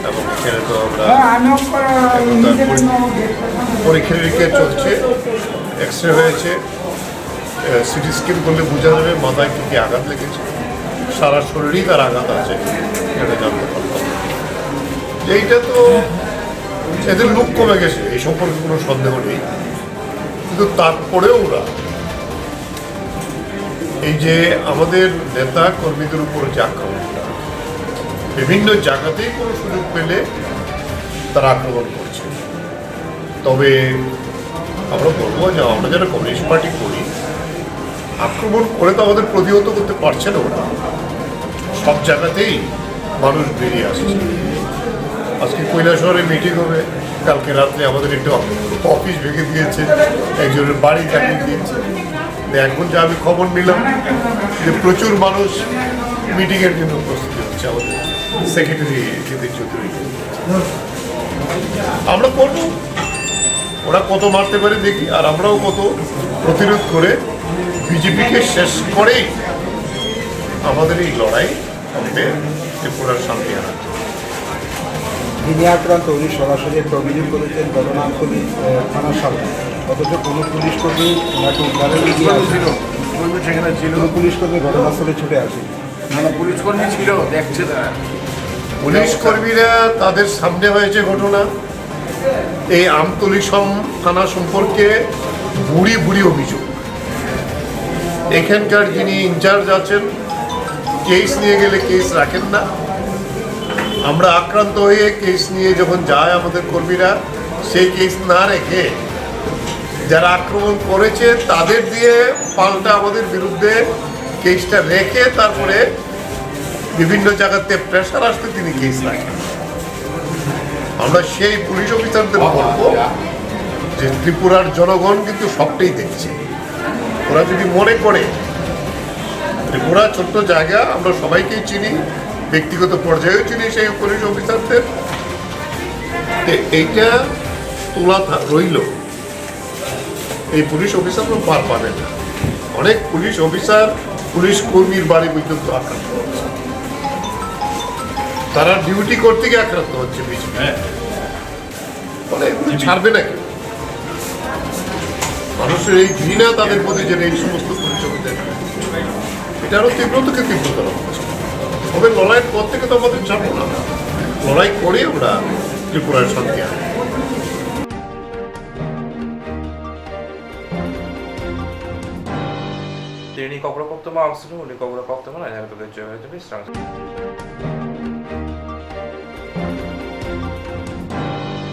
এবং এখানে তো আমরা পরীক্ষা নিরীক্ষা চলছে, এক্স রে হয়েছে, সিটি স্ক্যান করলে বোঝা যাবে মাথায় কী কী আঘাত লেগেছে, সারা শরীরেই তার আঘাত আছে এটা জানতে পারলাম। এইটা তো এদের লুক কমে গেছে, এই সম্পর্কে কোনো সন্দেহ নেই, কিন্তু তারপরেও ওরা এই যে আমাদের নেতা কর্মীদের উপর যে আক্রমণটা বিভিন্ন জায়গাতেই কোনো সুযোগ পেলে তারা আক্রমণ করছে। তবে আমরা বলবো যে আমরা যারা কমিউনিস্ট পার্টি করি, আক্রমণ করে তো আমাদের প্রতিহত করতে পারছে না ওরা, সব জায়গাতেই মানুষ বেরিয়ে আসছে। আজকে কৈলাসহরে মিটিং হবে, কালকে রাত্রে আমাদের একটা অফিস ভেঙে দিয়েছে, একজনের বাড়ি জ্বালিয়ে দিয়েছে। এখন যে আমি খবর নিলাম যে প্রচুর মানুষ মিটিংয়ের জন্য উপস্থিত হচ্ছে আমাদের সেক্রেটারি চৌধুরী। আমরা করবো, ওরা কত মারতে পারে দেখি, আর আমরাও কত প্রতিরোধ করে বিজেপিকে শেষ করেই আমাদের এই লড়াই আমাদের ত্রিপুরার শান্তি আনতে। যিনি আক্রান্ত উনি সরাসরি একটা অভিযোগ করেছেন ঘটনাস্থলী থানার সামনে, অথচ কোনো পুলিশ কর্মী ওনাকে উদ্ধারের সেখানে ছিল, পুলিশ কর্মী ঘটনাস্থলে ছুটে আসে। না, পুলিশ কর্মী ছিল, দেখছে না। পুলিশ কর্মীরা তাদের সামনে হয়েছে ঘটনা। এই আমতলী থানা সম্পর্কে বুড়ি বুড়ি অভিযোগ। এখানকার যিনি ইনচার্জ আছেন, কেস নিয়ে গেলে কেস রাখেন না। আমরা আক্রান্ত হয়ে কেস নিয়ে যখন যায় আমাদের কর্মীরা, সেই কেস না রেখে যারা আক্রমণ করেছে তাদের দিয়ে পাল্টা আমাদের বিরুদ্ধে কেসটা রেখে তারপরে বিভিন্ন জায়গাতে প্রেশার আসতে তিনি কেস রাখেন। আমরা সেই পুলিশ অফিসারদের বলবো যে ত্রিপুরার জনগণ কিন্তু সবটাই দেখছে। ওরা যদি মনে করে ত্রিপুরা ছোট্ট জায়গা, আমরা সবাইকেই চিনি, ব্যক্তিগত পর্যায়েও চিনি সেই পুলিশ অফিসারদের, এইটা তোলা রইল। এই পুলিশ অফিসাররা পার পাবে না। অনেক পুলিশ অফিসার পুলিশ কর্মীর বাড়ি পর্যন্ত আক্রান্ত হচ্ছে, তারা ডিউটি করতে গিয়ে আক্রান্ত হচ্ছে বিজেপি। মানে এগুলো ছাড়বে না কেউ। মানুষের এই ঘৃণা তাদের প্রতি যে এই সমস্ত পরিচয়, এটা আরো তীব্র থেকে তীব্রতর হচ্ছে। তবে লড়াইয়ের পর থেকে তো আমাদের ছাড়বো না, লড়াই করে আমরা ত্রিপুরার শান্তি আনবো। Koktwma, absolut, Koktwma, nej, det är ju Swrangchati.